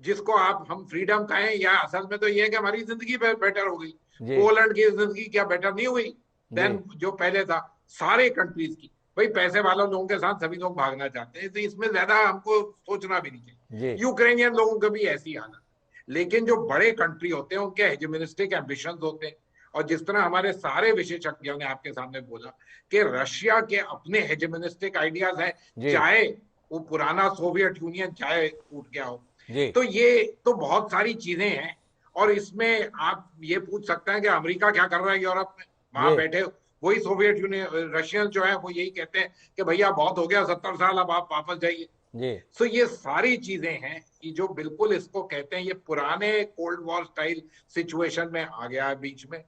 जिसको आप हम फ्रीडम कहें, या असल में तो ये है कि हमारी जिंदगी बेटर हो गई। पोलैंड की जिंदगी क्या बेटर नहीं हुई देन जो पहले था सारे कंट्रीज की? भाई पैसे वालों लोगों के साथ सभी लोग भागना चाहते हैं, तो इसमें ज्यादा हमको सोचना भी नहीं चाहिए। यूक्रेनियन लोगों का भी ऐसी हालत। लेकिन जो बड़े कंट्री होते हैं उनके हेजेमोनिस्टिक एम्बिशंस होते हैं, और जिस तरह हमारे सारे विशेषज्ञों ने आपके सामने बोला कि रशिया के अपने हेजेमोनिस्टिक आइडियाज हैं, चाहे वो पुराना सोवियत यूनियन चाहे टूट गया हो। तो ये तो बहुत सारी चीजें हैं, और इसमें आप ये पूछ सकते हैं कि अमेरिका क्या कर रहा है यूरोप में? वहां बैठे वही सोवियत यूनियन रशियन जो है वो यही कहते हैं कि भैया बहुत हो गया 70 साल, अब आप वापस जाइए। सो ये सारी चीजें हैं कि जो बिल्कुल इसको कहते हैं ये पुराने कोल्ड वॉर स्टाइल सिचुएशन में आ गया है बीच में।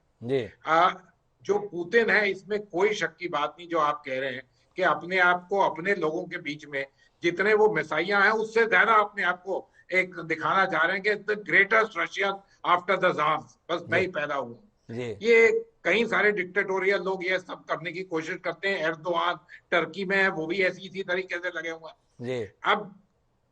जो पुतिन है इसमें कोई शक की बात नहीं, जो आप कह रहे हैं कि अपने आप को अपने लोगों के बीच में जितने वो मिसाइयां हैं उससे ज्यादा अपने आप को एक दिखाना चाह रहे हैं कि the greatest Russian after the tsars, बस मैं ही पैदा हुआ। ये कई सारे डिक्टेटोरियल लोग ये सब करने की कोशिश करते हैं। एर्दोआन टर्की में है, वो भी ऐसी इसी तरीके से लगे हुए हैं। अब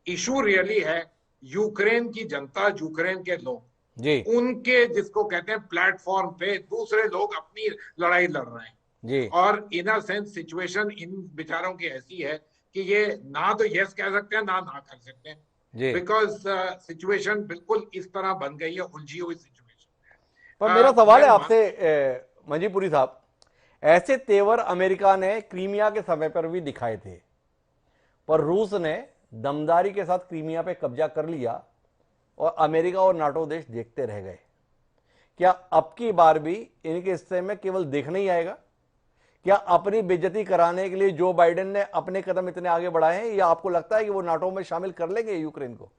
इशू रियली है यूक्रेन की जनता, यूक्रेन के लोग जी, उनके जिसको कहते हैं प्लेटफॉर्म पे दूसरे लोग अपनी लड़ाई लड़ रहे हैं जी, और इन अ सेंस सिचुएशन इन बेचारों की ऐसी है कि ये ना तो यस कह सकते हैं ना ना कर सकते हैं, जी। बिकॉज सिचुएशन बिल्कुल इस तरह बन गई है, उलझी हुई सिचुएशन। पर मेरा सवाल है मैं आपसे मंजीपुरी साहब, ऐसे तेवर अमेरिका ने क्रीमिया के समय पर भी दिखाए थे, पर रूस ने दमदारी के साथ क्रीमिया पे कब्जा कर लिया और अमेरिका और नाटो देश देखते रह गए। क्या अब की बार भी इनके हिस्से में केवल देखना ही आएगा? क्या अपनी बेइज्जती कराने के लिए जो बाइडेन ने अपने कदम इतने आगे बढ़ाए हैं, या आपको लगता है कि वो नाटो में शामिल कर लेंगे यूक्रेन को?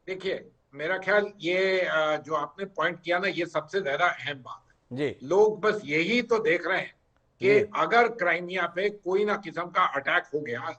देखिए, मेरा ख्याल ये जो आपने पॉइंट किया ना, ये सबसे ज्यादा अहम बात है। जी, लोग बस यही तो देख रहे हैं कि अगर क्राइमिया पे कोई ना किस्म का अटैक हो गया,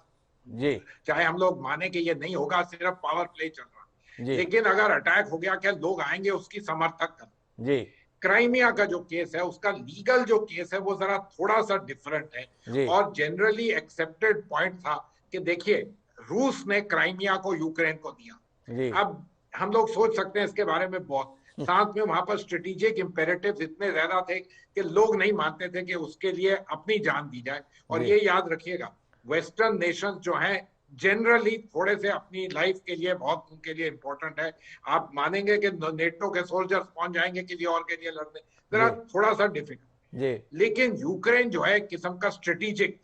जी, चाहे हम लोग माने कि ये नहीं होगा, सिर्फ पावर प्ले चल रहा, जी, लेकिन अगर अटैक हो गया, क्या लोग आएंगे उसकी समर्थक कर? जी, क्राइमिया का जो केस है, उसका लीगल जो केस है वो जरा थोड़ा सा डिफरेंट है, जी, और जनरली एक्सेप्टेड पॉइंट था कि देखिए, रूस ने क्राइमिया को यूक्रेन को दिया। जी, अब हम लोग सोच सकते हैं इसके बारे में बहुत, साथ में वहां पर स्ट्रेटेजिक इंपेरेटिव्स इतने ज्यादा थे कि लोग नहीं मानते थे कि उसके लिए अपनी जान दी जाए। और जी, ये याद रखिएगा, वेस्टर्न नेशंस जो हैं जनरली थोड़े से अपनी लाइफ के लिए बहुत उनके लिए इंपॉर्टेंट है। आप मानेंगे कि नेटो के सोल्जर्स पहुंच जाएंगे किसी और के लिए लड़ने, जरा थोड़ा सा डिफिकल्ट। जी, लेकिन यूक्रेन जो है किस्म का स्ट्रेटेजिक,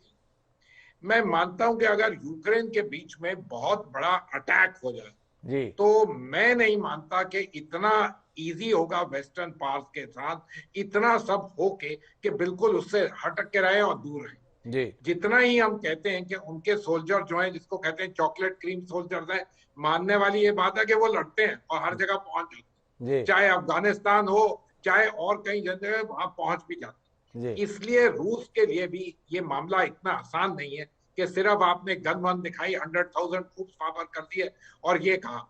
मैं मानता हूं कि अगर यूक्रेन के बीच में बहुत बड़ा अटैक हो जाए जी, तो मैं नहीं मानता कि इतना इजी होगा वेस्टर्न पावर्स के साथ इतना सब होके कि बिल्कुल उससे हटक के रहे और दूर रहे। जी, जितना ही हम कहते हैं कि उनके सोल्जर जो हैं, जिसको कहते हैं चॉकलेट क्रीम सोल्जर्स हैं, मानने वाली ये बात है कि वो लड़ते हैं और हर जगह पहुंच जाते हैं, जी, चाहे अफगानिस्तान हो चाहे और कई जगह वहां पहुंच भी जाते हैं। जी, इसलिए रूस के लिए भी ये मामला इतना आसान नहीं है कि सिर्फ आपने गन वन दिखाई, 100,000 ट्रूप्स पावर कर दिए और ये कहा,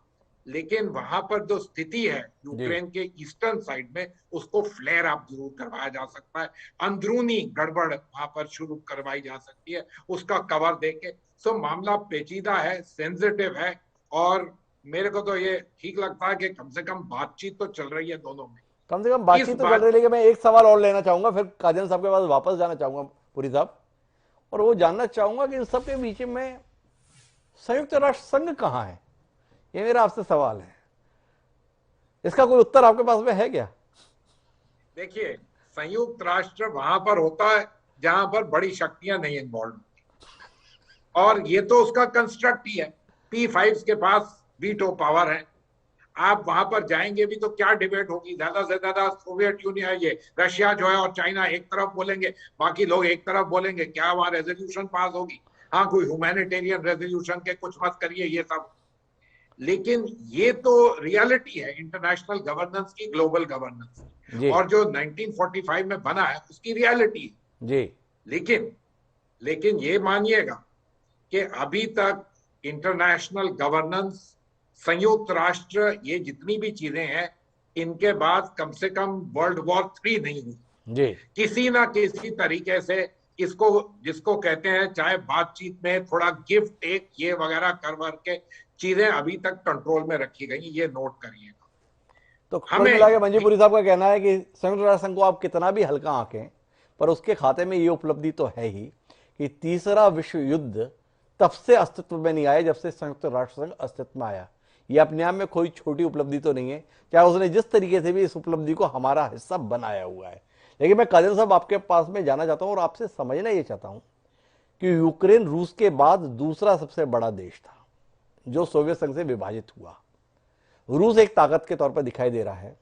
लेकिन वहां पर जो स्थिति है जी, यूक्रेन के ईस्टर्न साइड में, उसको फ्लेयर अप जरूर करवाया जा सकता है, अंदरूनी गड़बड़ वहां पर शुरू करवाई जा सकती है उसका कवर देके। सो मामला पेचीदा है, सेंसिटिव है, और मेरे को तो ये ठीक लगता है कि कम से कम बातचीत तो चल रही है दोनों में। कम से कम इस बातचीत तो चल रही है। बात लेकिन मैं एक सवाल और लेना चाहूंगा, फिर कादियान साहब के पास वापस जाना चाहूंगा पुरी साहब, और वो जानना चाहूंगा कि इन सब के बीच में संयुक्त राष्ट्र संघ कहां है? ये मेरा आपसे सवाल है, इसका कोई उत्तर आपके पास में है क्या? देखिए, संयुक्त राष्ट्र वहां पर होता है जहां पर बड़ी शक्तियां नहीं इन्वॉल्व, और ये तो उसका कंस्ट्रक्ट ही है। P5 के पास वीटो पावर है। आप वहां पर जाएंगे भी तो क्या डिबेट होगी? ज्यादा से ज्यादा सोवियत यूनियन, ये रशिया जो है और चाइना एक तरफ बोलेंगे, बाकी लोग एक तरफ बोलेंगे। क्या वहां रेजोल्यूशन पास होगी? हाँ, कोई ह्यूमैनिटेरियन रेजोल्यूशन के कुछ मत करिए ये सब, लेकिन ये तो रियलिटी है इंटरनेशनल गवर्नेंस की, ग्लोबल गवर्नेंस की, और जो 1945 में बना है उसकी रियलिटी है। जी, लेकिन ये मानिएगा कि अभी तक इंटरनेशनल गवर्नेंस, संयुक्त राष्ट्र, ये जितनी भी चीजें हैं, इनके बाद कम से कम वर्ल्ड वॉर 3 नहीं हुई। जी, किसी ना किसी तरीके से इसको, जिसको कहते हैं, चाहे बातचीत में थोड़ा गिव टेक ये वगैरह कर के चीजें अभी तक कंट्रोल में रखी गई, ये नोट करिएगा। तो कुल मिला के मंजीपुरी साहब का कहना है कि संयुक्त राष्ट्र संघ को आप कितना भी हल्का आंकें, पर उसके खाते में ये उपलब्धि तो है ही कि तीसरा विश्व युद्ध तब से अस्तित्व में नहीं आया जब से संयुक्त राष्ट्र संघ अस्तित्व में आया। ये अपने आप में कोई छोटी उपलब्धि तो नहीं है, चाहे उसने जिस तरीके से भी इस उपलब्धि को हमारा हिस्सा बनाया हुआ है। लेकिन मैं कादिर साहब आपके पास में जाना चाहता हूं और आपसे समझना ये चाहता हूं कि यूक्रेन रूस के बाद दूसरा सबसे बड़ा देश था जो सोवियत संघ से विभाजित हुआ। रूस एक ताकत के तौर पर दिखाई दे रहा है।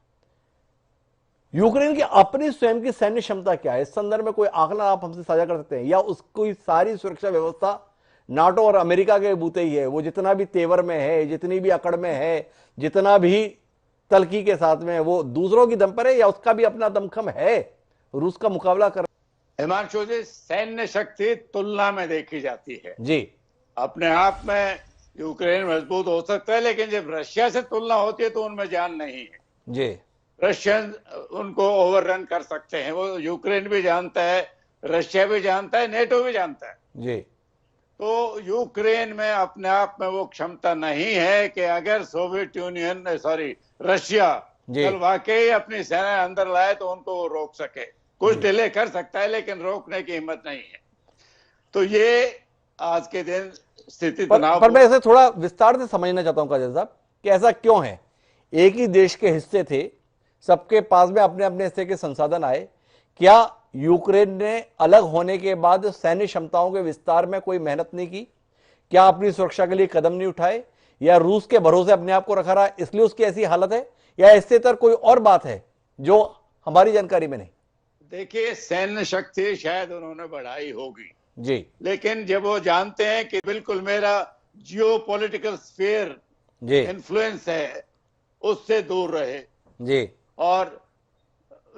यूक्रेन की अपनी स्वयं की सैन्य क्षमता क्या है, इस संदर्भ में कोई आंकड़ा आप हमसे साझा कर सकते हैं? या उसकी सारी सुरक्षा व्यवस्था नाटो और अमेरिका के बूते ही है? वो जितना भी तेवर में है, जितनी भी अकड़ में है, जितना भी तलखी के साथ में है, वो दूसरों की दम पर है या उसका भी अपना दमखम है रूस का मुकाबला कर? हिमांशु जी, सैन्य शक्ति तुलना में देखी जाती है जी, अपने आप में यूक्रेन मजबूत हो सकता है, लेकिन जब रशिया से तुलना होती है तो उनमें जान नहीं है। जी, रशियन उनको ओवररन कर सकते हैं, वो यूक्रेन भी जानता है, रशिया भी जानता है, नेटो भी जानता है। जी, तो यूक्रेन में अपने आप में वो क्षमता नहीं है कि अगर सोवियत यूनियन, सॉरी, रशिया कल वाकई अपनी सेना अंदर लाए तो उनको रोक सके। कुछ डिले कर सकता है लेकिन रोकने की हिम्मत नहीं है। तो ये आज के दिन स्थिति तनाव पर मैं इसे थोड़ा विस्तार से समझना चाहता हूं काजल साहब कि ऐसा क्यों है। एक ही देश के हिस्से थे, सबके पास में अपने अपने हिस्से के संसाधन आए, क्या यूक्रेन ने अलग होने के बाद सैन्य क्षमताओं के विस्तार में कोई मेहनत नहीं की? क्या अपनी सुरक्षा के लिए कदम नहीं उठाए? या रूस के भरोसे अपने आप को रखा रहा इसलिए उसकी ऐसी हालत है, या इससे तर कोई और बात है जो हमारी जानकारी में नहीं? देखिए, सैन्य शक्ति शायद उन्होंने बढ़ाई होगी जी, लेकिन जब वो जानते हैं कि बिल्कुल मेरा जियो पॉलिटिकल स्फीयर इन्फ्लुएंस है, उससे दूर रहे जी। और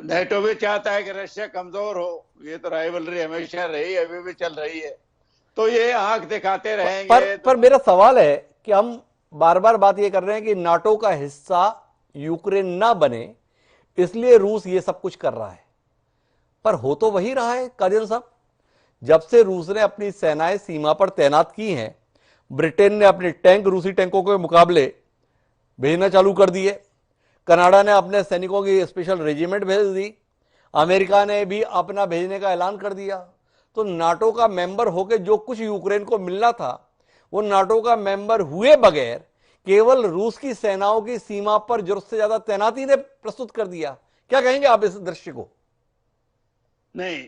नेटो भी चाहता है कि रशिया कमजोर हो। ये तो राइवलरी हमेशा रही, अभी भी चल रही है, तो ये आंख दिखाते रहेंगे। पर मेरा सवाल है कि हम बार बार बात ये कर रहे हैं कि नाटो का हिस्सा यूक्रेन ना बने इसलिए रूस ये सब कुछ कर रहा है, पर हो तो वही रहा है काजल साहब। जब से रूस ने अपनी सेनाएं सीमा पर तैनात की हैं, ब्रिटेन ने अपने टैंक रूसी टैंकों के मुकाबले भेजना चालू कर दिए, कनाडा ने अपने सैनिकों की स्पेशल रेजिमेंट भेज दी, अमेरिका ने भी अपना भेजने का ऐलान कर दिया। तो नाटो का मेंबर होकर जो कुछ यूक्रेन को मिलना था वो नाटो का मेंबर हुए बगैर केवल रूस की सेनाओं की सीमा पर जरूरत से ज्यादा तैनाती ने प्रस्तुत कर दिया। क्या कहेंगे आप इस दृश्य को? नहीं,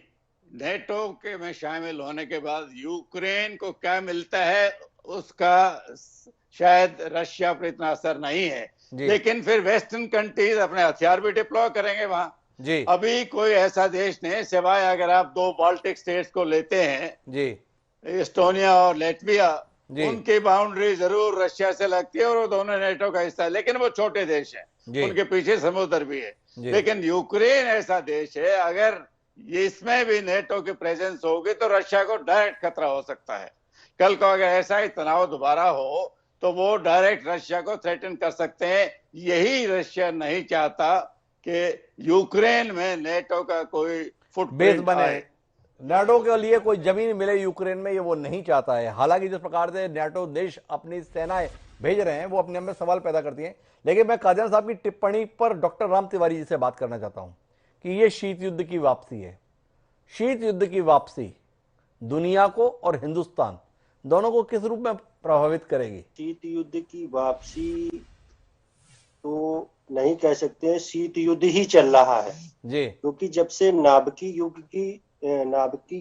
नेटो के में शामिल होने के बाद यूक्रेन को क्या मिलता है उसका शायद रशिया पर इतना असर नहीं है, लेकिन फिर वेस्टर्न कंट्रीज अपने हथियार भी डिप्लॉय करेंगे वहां। जी, अभी कोई ऐसा देश नहीं, सिवाय अगर आप दो बाल्टिक स्टेट्स को लेते हैं जी, एस्टोनिया और लेटविया, उनकी बाउंड्री जरूर रशिया से लगती है और वो दोनों नेटो का हिस्सा है, लेकिन वो छोटे देश हैं, उनके पीछे समुद्र भी है। लेकिन यूक्रेन ऐसा देश है, अगर इसमें भी नेटो की प्रेजेंस होगी तो रशिया को डायरेक्ट खतरा हो सकता है। कल को अगर ऐसा ही तनाव दोबारा हो तो वो डायरेक्ट रशिया को थ्रेटन कर सकते हैं। यही रशिया नहीं चाहता कि यूक्रेन में नेटो का कोई फुटबेस बने, नाटो के लिए कोई जमीन मिले यूक्रेन में, ये वो नहीं चाहता है। हालांकि जिस प्रकार से नाटो देश अपनी सेनाएं भेज रहे हैं वो अपने में सवाल पैदा करती हैं। लेकिन मैं काजल साहब की टिप्पणी पर डॉक्टर राम तिवारी जी से बात करना चाहता हूं कि ये शीत युद्ध की वापसी है। शीत युद्ध की वापसी दुनिया को और हिंदुस्तान दोनों को किस रूप में प्रभावित करेगी? शीत युद्ध की वापसी तो नहीं कह सकते हैं, शीत युद्ध ही चल रहा है जी, क्योंकि जब से नाभिकीय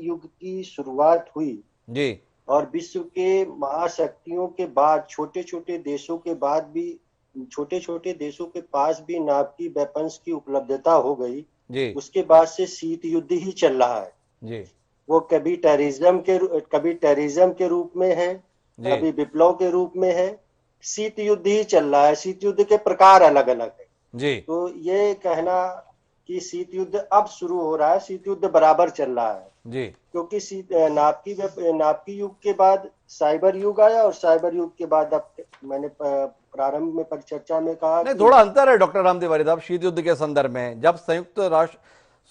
युग की शुरुआत हुई जी, और विश्व के महाशक्तियों के बाद छोटे छोटे देशों के बाद भी छोटे छोटे देशों के पास भी नाभिकीय वेपन्स की उपलब्धता हो गई जी, उसके बाद से शीत युद्ध ही चल रहा है जी। वो कभी टेररिज्म के रूप में है, कभी विप्लव के रूप में है, शीत युद्ध ही चल रहा है। शीत युद्ध के प्रकार अलग अलग है जी। तो ये कहना कि शीत युद्ध अब शुरू हो रहा है, शीत युद्ध बराबर चल रहा है जी, क्योंकि नाभिकीय युग के बाद साइबर युग आया और साइबर युग के बाद अब मैंने प्रारंभ में परिचर्चा में कहा नहीं, थोड़ा अंतर है डॉक्टर राम तिवारी साहब शीत युद्ध के संदर्भ में। जब संयुक्त राष्ट्र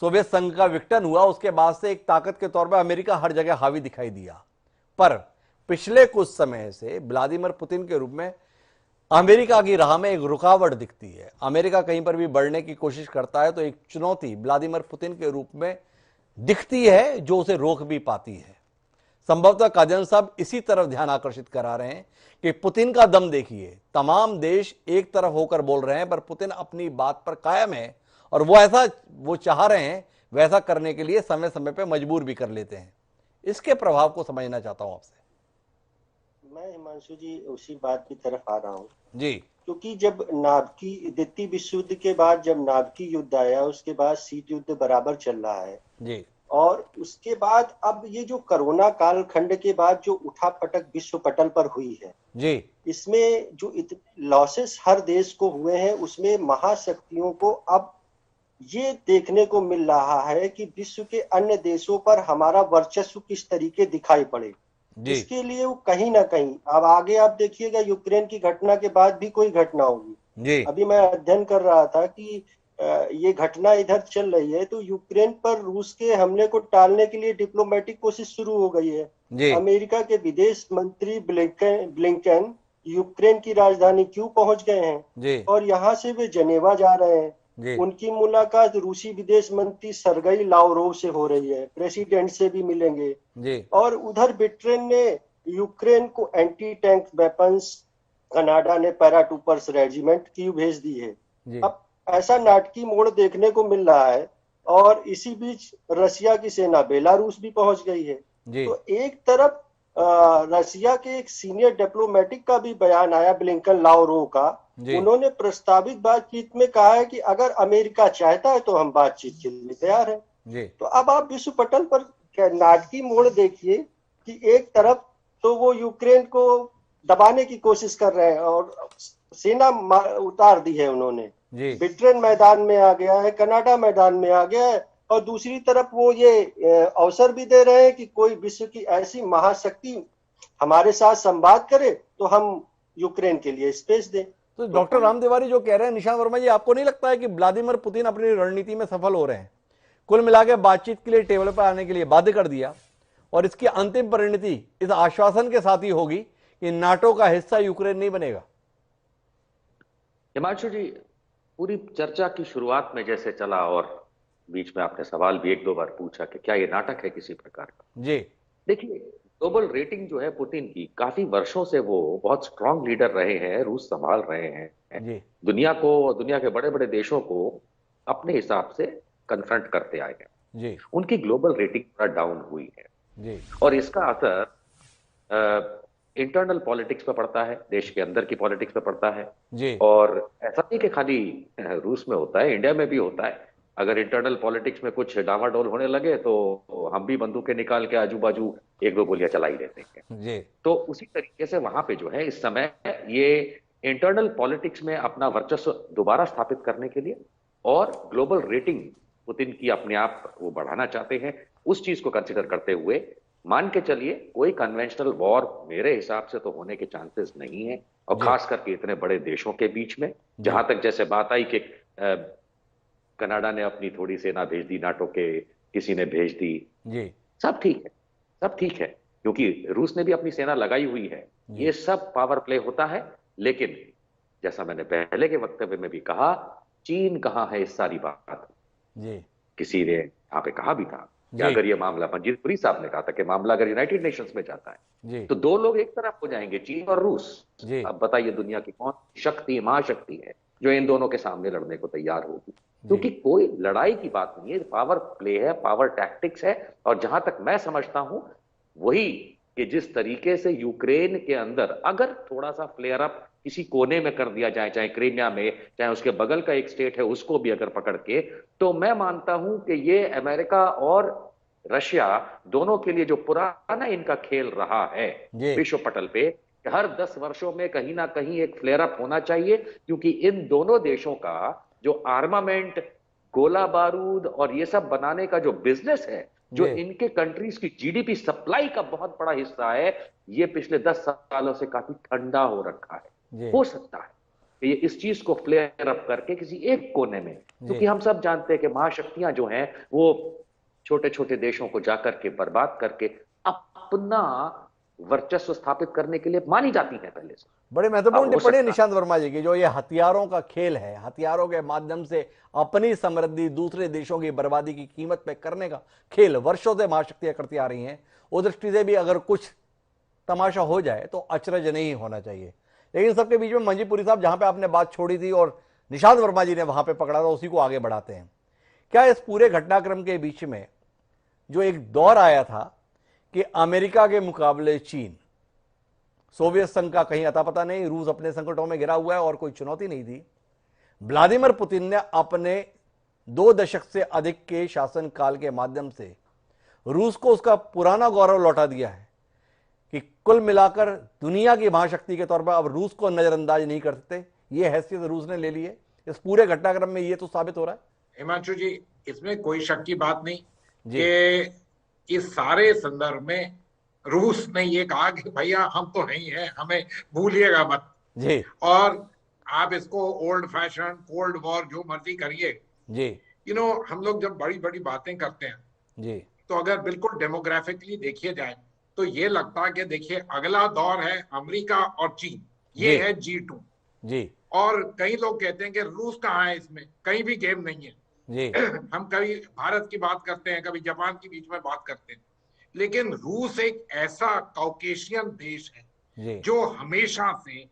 सोवियत संघ का विघटन हुआ उसके बाद से एक ताकत के तौर पर अमेरिका हर जगह हावी दिखाई दिया, पर पिछले कुछ समय से व्लादिमीर पुतिन के रूप में अमेरिका की राह में एक रुकावट दिखती है। अमेरिका कहीं पर भी बढ़ने की कोशिश करता है तो एक चुनौती व्लादिमीर पुतिन के रूप में दिखती है जो उसे रोक भी पाती है। संभवतः काजन साहब इसी तरफ ध्यान आकर्षित करा रहे हैं कि पुतिन का दम देखिए, तमाम देश एक तरफ होकर बोल रहे हैं पर पुतिन अपनी बात पर कायम है और वो चाह रहे हैं वैसा करने के लिए समय समय पर मजबूर भी कर लेते हैं। इसके प्रभाव को समझना चाहता हूं आपसे। मैं हिमांशु जी उसी बात की तरफ आ रहा हूँ जी, क्योंकि जब द्वितीय विश्व युद्ध के बाद जब नाभिकीय युद्ध आया उसके बाद शीत युद्ध बराबर चल रहा है जी, और उसके बाद अब ये जो कोरोना कालखंड के बाद जो उठापटक विश्व पटल पर हुई है जी, इसमें जो लॉसेस हर देश को हुए हैं उसमें महाशक्तियों को अब ये देखने को मिल रहा है कि विश्व के अन्य देशों पर हमारा वर्चस्व किस तरीके दिखाई पड़े। इसके लिए वो कहीं ना कहीं अब आगे आप देखिएगा यूक्रेन की घटना के बाद भी कोई घटना होगी। अभी मैं अध्ययन कर रहा था कि ये घटना इधर चल रही है तो यूक्रेन पर रूस के हमले को टालने के लिए डिप्लोमेटिक कोशिश शुरू हो गई है। अमेरिका के विदेश मंत्री ब्लिंकन यूक्रेन की राजधानी क्यों पहुंच गए हैं और यहाँ से वे जनेवा जा रहे हैं। उनकी मुलाकात रूसी विदेश मंत्री सर्गेई लावरोव से हो रही है, प्रेसिडेंट से भी मिलेंगे। और उधर ब्रिटेन ने यूक्रेन को एंटी टैंक वेपन्स, कनाडा ने पैराट्रूपर्स रेजिमेंट क्यों भेज दी है। अब ऐसा नाटकीय मोड़ देखने को मिल रहा है। और इसी बीच रशिया की सेना बेलारूस भी पहुंच गई है। तो एक तरफ रशिया के एक सीनियर डिप्लोमेटिक का भी बयान आया, ब्लिंकन लावरोव का। उन्होंने प्रस्तावित बातचीत में कहा है कि अगर अमेरिका चाहता है तो हम बातचीत के लिए तैयार हैं। तो अब आप विश्व पटल पर नाटकीय मोड़ देखिए कि एक तरफ तो वो यूक्रेन को दबाने की कोशिश कर रहे हैं और सेना उतार दी है उन्होंने, ब्रिटेन मैदान में आ गया है, कनाडा मैदान में आ गया है, और दूसरी तरफ वो ये अवसर भी दे रहे हैं कि कोई विश्व की ऐसी महाशक्ति हमारे साथ संवाद करे तो हम यूक्रेन के लिए स्पेस दें। तो डॉक्टर राम तिवारी जो कह रहे हैं, निशांत वर्मा जी, आपको नहीं लगता है कि व्लादिमीर पुतिन अपनी रणनीति में सफल हो रहे हैं? कुल मिला के बातचीत के लिए टेबल पर आने के लिए बाध्य कर दिया और इसकी अंतिम परिणति इस आश्वासन के साथ ही होगी कि नाटो का हिस्सा यूक्रेन नहीं बनेगा। हिमांशु जी, पूरी चर्चा की शुरुआत में जैसे चला और बीच में आपने सवाल भी एक दो बार पूछा कि क्या ये नाटक है किसी प्रकार का। जी देखिए, ग्लोबल रेटिंग जो है पुतिन की, काफी वर्षों से वो बहुत स्ट्रांग लीडर रहे हैं, रूस संभाल रहे हैं, दुनिया को, दुनिया के बड़े बड़े देशों को अपने हिसाब से कन्फ्रंट करते आए हैं। उनकी ग्लोबल रेटिंग थोड़ा डाउन हुई है और इसका असर इंटरनल पॉलिटिक्स पे पड़ता है, देश के अंदर की पॉलिटिक्स पे पड़ता है। और ऐसा नहीं कि खाली रूस में होता है, इंडिया में भी होता है। अगर इंटरनल पॉलिटिक्स में कुछ डामाडोल होने लगे तो हम भी बंदूकें निकाल के आजू बाजू एक दो गोलियां चला ही देते हैं। तो उसी तरीके से वहां पे जो है इस समय ये इंटरनल पॉलिटिक्स में अपना वर्चस्व दोबारा स्थापित करने के लिए और ग्लोबल रेटिंग पुतिन की अपने आप वो बढ़ाना चाहते हैं। उस चीज को कंसिडर करते हुए मान के चलिए कोई कन्वेंशनल वॉर मेरे हिसाब से तो होने के चांसेस नहीं है, और खास करके इतने बड़े देशों के बीच में। जहां तक जैसे बात आई कि कनाडा ने अपनी थोड़ी सेना भेज दी, नाटो के किसी ने भेज दी, सब ठीक है, सब ठीक है, क्योंकि रूस ने भी अपनी सेना लगाई हुई है। ये सब पावर प्ले होता है। लेकिन जैसा मैंने पहले के वक्तव्य में भी कहा, चीन कहां है इस सारी बात। किसी ने यहाँ पे कहा भी था कि अगर ये मामला, मंजीत पुरी साहब ने कहा था कि मामला अगर यूनाइटेड नेशंस में जाता है तो दो लोग एक तरफ हो जाएंगे, चीन और रूस। अब बताइए दुनिया की कौन शक्ति, महाशक्ति है जो इन दोनों के सामने लड़ने को तैयार होगी? क्योंकि कोई लड़ाई की बात नहीं है, पावर प्ले है, पावर टैक्टिक्स है। और जहां तक मैं समझता हूं वही कि जिस तरीके से यूक्रेन के अंदर अगर थोड़ा सा फ्लेयर अप किसी कोने में कर दिया जाए, चाहे क्रीमिया में, चाहे उसके बगल का एक स्टेट है उसको भी अगर पकड़ के, तो मैं मानता हूं कि ये अमेरिका और रशिया दोनों के लिए जो पुराना इनका खेल रहा है विश्व पटल पे, हर 10 वर्षों में कहीं ना कहीं एक फ्लेयर अप होना चाहिए। क्योंकि इन दोनों देशों का जो आर्मामेंट, गोला बारूद और ये सब बनाने का जो बिजनेस है, जो इनके कंट्रीज की जीडीपी सप्लाई का बहुत बड़ा हिस्सा है, ये पिछले 10 सालों से काफी ठंडा हो रखा है। हो सकता है कि ये इस चीज को फ्लेयर अप करके किसी एक कोने में, क्योंकि हम सब जानते हैं कि महाशक्तियां जो हैं वो छोटे छोटे देशों को जाकर के बर्बाद करके अपना वर्चस्व स्थापित करने के लिए मानी जाती है पहले से। बड़े महत्वपूर्ण टिप्पणी निशांत वर्मा जी की, जो ये हथियारों का खेल है, हथियारों के माध्यम से अपनी समृद्धि दूसरे देशों की बर्बादी की कीमत पे करने का खेल वर्षों से महाशक्तियां करती आ रही हैं। उस दृष्टि से भी अगर कुछ तमाशा हो जाए तो अचरज नहीं होना चाहिए। लेकिन सबके बीच में मंजीत पुरी साहब, जहां पे आपने बात छोड़ी थी और निशांत वर्मा जी ने वहां पे पकड़ा था, उसी को आगे बढ़ाते हैं। क्या इस पूरे घटनाक्रम के बीच में जो एक दौर आया था कि अमेरिका के मुकाबले चीन, सोवियत संघ का कहीं अता पता नहीं, रूस अपने संकटों में घिरा हुआ है और कोई चुनौती नहीं थी, व्लादिमीर पुतिन ने अपने 2 दशक से अधिक के शासनकाल के माध्यम से रूस को उसका पुराना गौरव लौटा दिया है कि कुल मिलाकर दुनिया की महाशक्ति के तौर पर अब रूस को नजरअंदाज नहीं कर सकते। ये हैसियत रूस ने ले ली है। इस पूरे घटनाक्रम में ये तो साबित हो रहा है। हिमांशु जी, इसमें कोई शक की बात नहीं कि इस सारे संदर्भ में रूस ने ये कहा कि भैया हम तो नहीं है, हमें भूलिएगा मत जी, और आप इसको ओल्ड फैशन, कोल्ड वॉर जो मर्जी करिए जी। हम लोग जब बड़ी बड़ी बातें करते हैं जी, तो अगर बिल्कुल डेमोग्राफिकली देखिए जाए तो ये लगता है कि देखिए अगला दौर है अमेरिका और चीन। ये है G2 जी। और कई लोग कहते हैं कि रूस कहाँ है इसमें, कहीं भी गेम नहीं है जी। हम कभी भारत की बात करते हैं, कभी जापान की बीच में बात करते हैं, लेकिन रूस एक ऐसा काउकेशियन देश है जो हमेशा से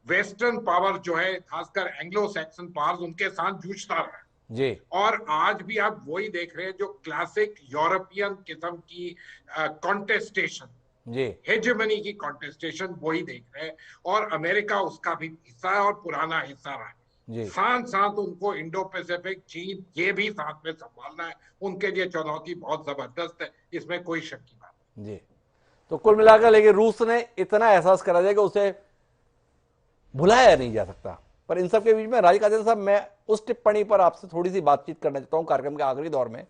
वेस्टर्न पावर जो है, खासकर एंग्लो सैक्सन पावर्स, उनके साथ जूझता रहा जी। और आज भी आप वही देख रहे हैं जो क्लासिक यूरोपियन किस्म की कॉन्टेस्टेशन, हेजेमनी की कॉन्टेस्टेशन वही देख रहे हैं और अमेरिका उसका भी हिस्सा है और पुराना हिस्सा रहा है। साथ साथ उनको इंडो पैसिफिक, चीन, ये भी साथ में संभालना है, उनके लिए चुनौती बहुत जबरदस्त है, इसमें कोई शक की बात नहीं जी। तो कुल मिलाकर लेकिन रूस ने इतना एहसास करा दिया कि उसे भुलाया नहीं जा सकता। पर इन सब के बीच में राज काजन साहब, मैं उस टिप्पणी पर आपसे थोड़ी सी बातचीत करना चाहता हूं कार्यक्रम के आखिरी दौर में,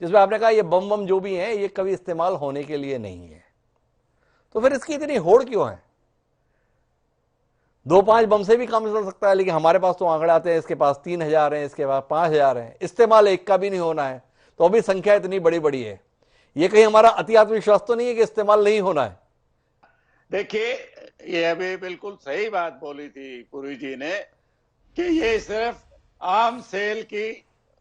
जिसमें आपने कहा ये बम बम जो भी हैं ये कभी इस्तेमाल होने के लिए नहीं है, तो फिर इसकी इतनी होड़ क्यों है? 2-5 बम से भी काम चल सकता है, लेकिन हमारे पास तो आंकड़े आते हैं इसके पास 3000 हैं, इसके पास 5000 हैं, इस्तेमाल एक का भी नहीं होना है, तो अभी संख्या इतनी बड़ी बड़ी है। ये कहीं हमारा अति आत्मविश्वास तो नहीं है कि इस्तेमाल नहीं होना है? देखिए, ये अभी बिल्कुल सही बात बोली थी पुरी जी ने कि ये सिर्फ आम सेल की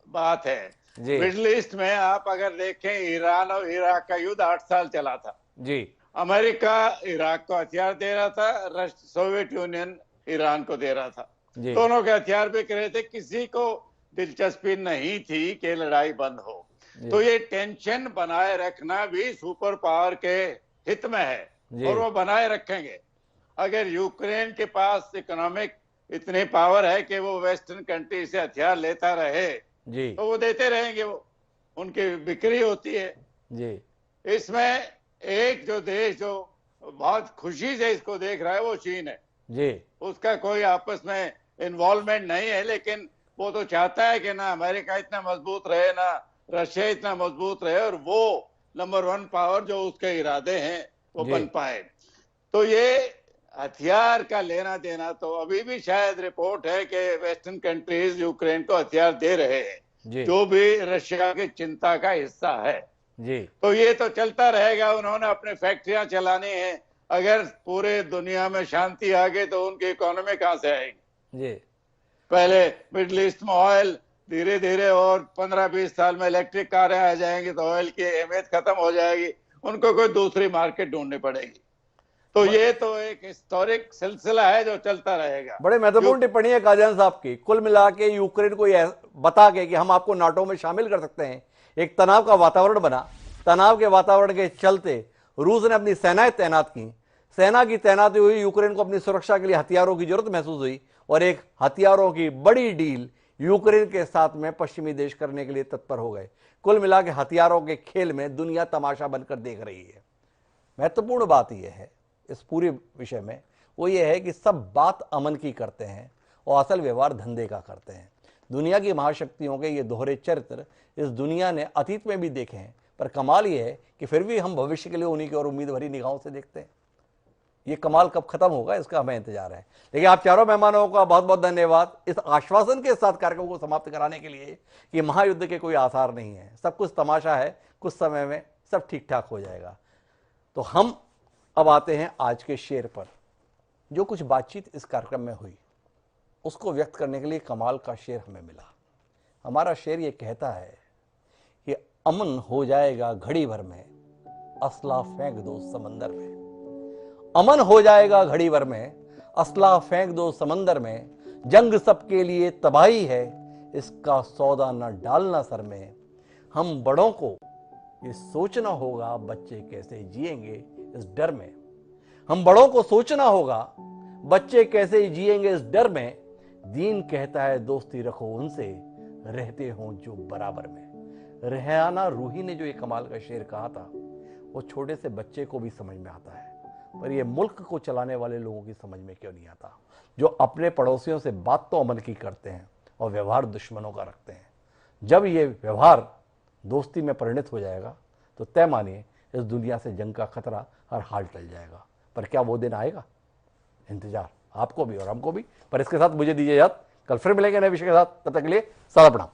बात है। मिडिल ईस्ट में आप अगर देखें, ईरान और इराक का युद्ध 8 साल चला था जी। अमेरिका इराक को हथियार दे रहा था, सोवियत यूनियन ईरान को दे रहा था, दोनों के हथियार बिक रहे थे, किसी को दिलचस्पी नहीं थी कि लड़ाई बंद हो। तो ये टेंशन बनाए रखना भी सुपर पावर के हित में है और वो बनाए रखेंगे। अगर यूक्रेन के पास इकोनॉमिक इतनी पावर है कि वो वेस्टर्न कंट्री से हथियार लेता रहे जी, तो वो देते रहेंगे, वो उनकी बिक्री होती है जी। इसमें एक जो देश जो बहुत खुशी से इसको देख रहा है वो चीन है जी। उसका कोई आपस में इन्वॉल्वमेंट नहीं है, लेकिन वो तो चाहता है कि ना अमेरिका इतना मजबूत रहे, ना रशिया इतना मजबूत रहे और वो नंबर 1 पावर जो उसके इरादे हैं वो बन पाए। तो ये हथियार का लेना देना, तो अभी भी शायद रिपोर्ट है कि वेस्टर्न कंट्रीज यूक्रेन को हथियार दे रहे हैं, जो भी रशिया की चिंता का हिस्सा है जी। तो ये तो चलता रहेगा, उन्होंने अपने फैक्ट्रियां चलानी है। अगर पूरे दुनिया में शांति आ गई तो उनकी इकोनॉमी कहां से आएगी जी। पहले मिडिल ईस्ट में ऑयल, धीरे धीरे और 15-20 साल में इलेक्ट्रिक कारें आ जाएंगी तो ऑयल की अहमियत खत्म हो जाएगी, उनको कोई दूसरी मार्केट ढूंढनी पड़ेगी। तो ये तो एक हिस्टोरिक सिलसिला है जो चलता रहेगा। बड़े महत्वपूर्ण टिप्पणी है काजन साहब की। कुल मिला के यूक्रेन को बता के कि हम आपको नाटो में शामिल कर सकते हैं, एक तनाव का वातावरण बना। तनाव के वातावरण के चलते रूस ने अपनी सेनाएं तैनात की। सेना की तैनाती हुई, यूक्रेन को अपनी सुरक्षा के लिए हथियारों की जरूरत महसूस हुई और एक हथियारों की बड़ी डील यूक्रेन के साथ में पश्चिमी देश करने के लिए तत्पर हो गए। कुल मिला के हथियारों के खेल में दुनिया तमाशा बनकर देख रही है। महत्वपूर्ण बात यह है इस पूरे विषय में, वो ये है कि सब बात अमन की करते हैं और असल व्यवहार धंधे का करते हैं। दुनिया की महाशक्तियों के ये दोहरे चरित्र इस दुनिया ने अतीत में भी देखे हैं, पर कमाल ये है कि फिर भी हम भविष्य के लिए उन्हीं की और उम्मीद भरी निगाहों से देखते हैं। ये कमाल कब खत्म होगा इसका हमें इंतजार है। लेकिन आप चारों मेहमानों का बहुत बहुत धन्यवाद इस आश्वासन के साथ कार्यक्रम को समाप्त कराने के लिए कि महायुद्ध के कोई आसार नहीं है, सब कुछ तमाशा है, कुछ समय में सब ठीक ठाक हो जाएगा। तो हम अब आते हैं आज के शेर पर। जो कुछ बातचीत इस कार्यक्रम में हुई उसको व्यक्त करने के लिए कमाल का शेर हमें मिला। हमारा शेर ये कहता है कि अमन हो जाएगा घड़ी भर में, असला फेंक दो समंदर में। अमन हो जाएगा घड़ी भर में, असला फेंक दो समंदर में। जंग सबके लिए तबाही है, इसका सौदा न डालना सर में। हम बड़ों को ये सोचना होगा बच्चे कैसे जिएंगे इस डर में। हम बड़ों को सोचना होगा बच्चे कैसे जिएंगे इस डर में। दीन कहता है दोस्ती रखो उनसे, रहते हो जो बराबर में। रेहाना रूही ने जो ये कमाल का शेर कहा था वो छोटे से बच्चे को भी समझ में आता है, पर ये मुल्क को चलाने वाले लोगों की समझ में क्यों नहीं आता, जो अपने पड़ोसियों से बात तो अमन की करते हैं और व्यवहार दुश्मनों का रखते हैं। जब ये व्यवहार दोस्ती में परिणत हो जाएगा तो तय मानिए इस दुनिया से जंग का खतरा हर हाल टल जाएगा। पर क्या वो दिन आएगा? इंतजार आपको भी और हमको भी। पर इसके साथ मुझे दीजिए इजाजत, कल फिर मिलेंगे नए विषय के साथ। तब तक के लिए सदा प्रणाम।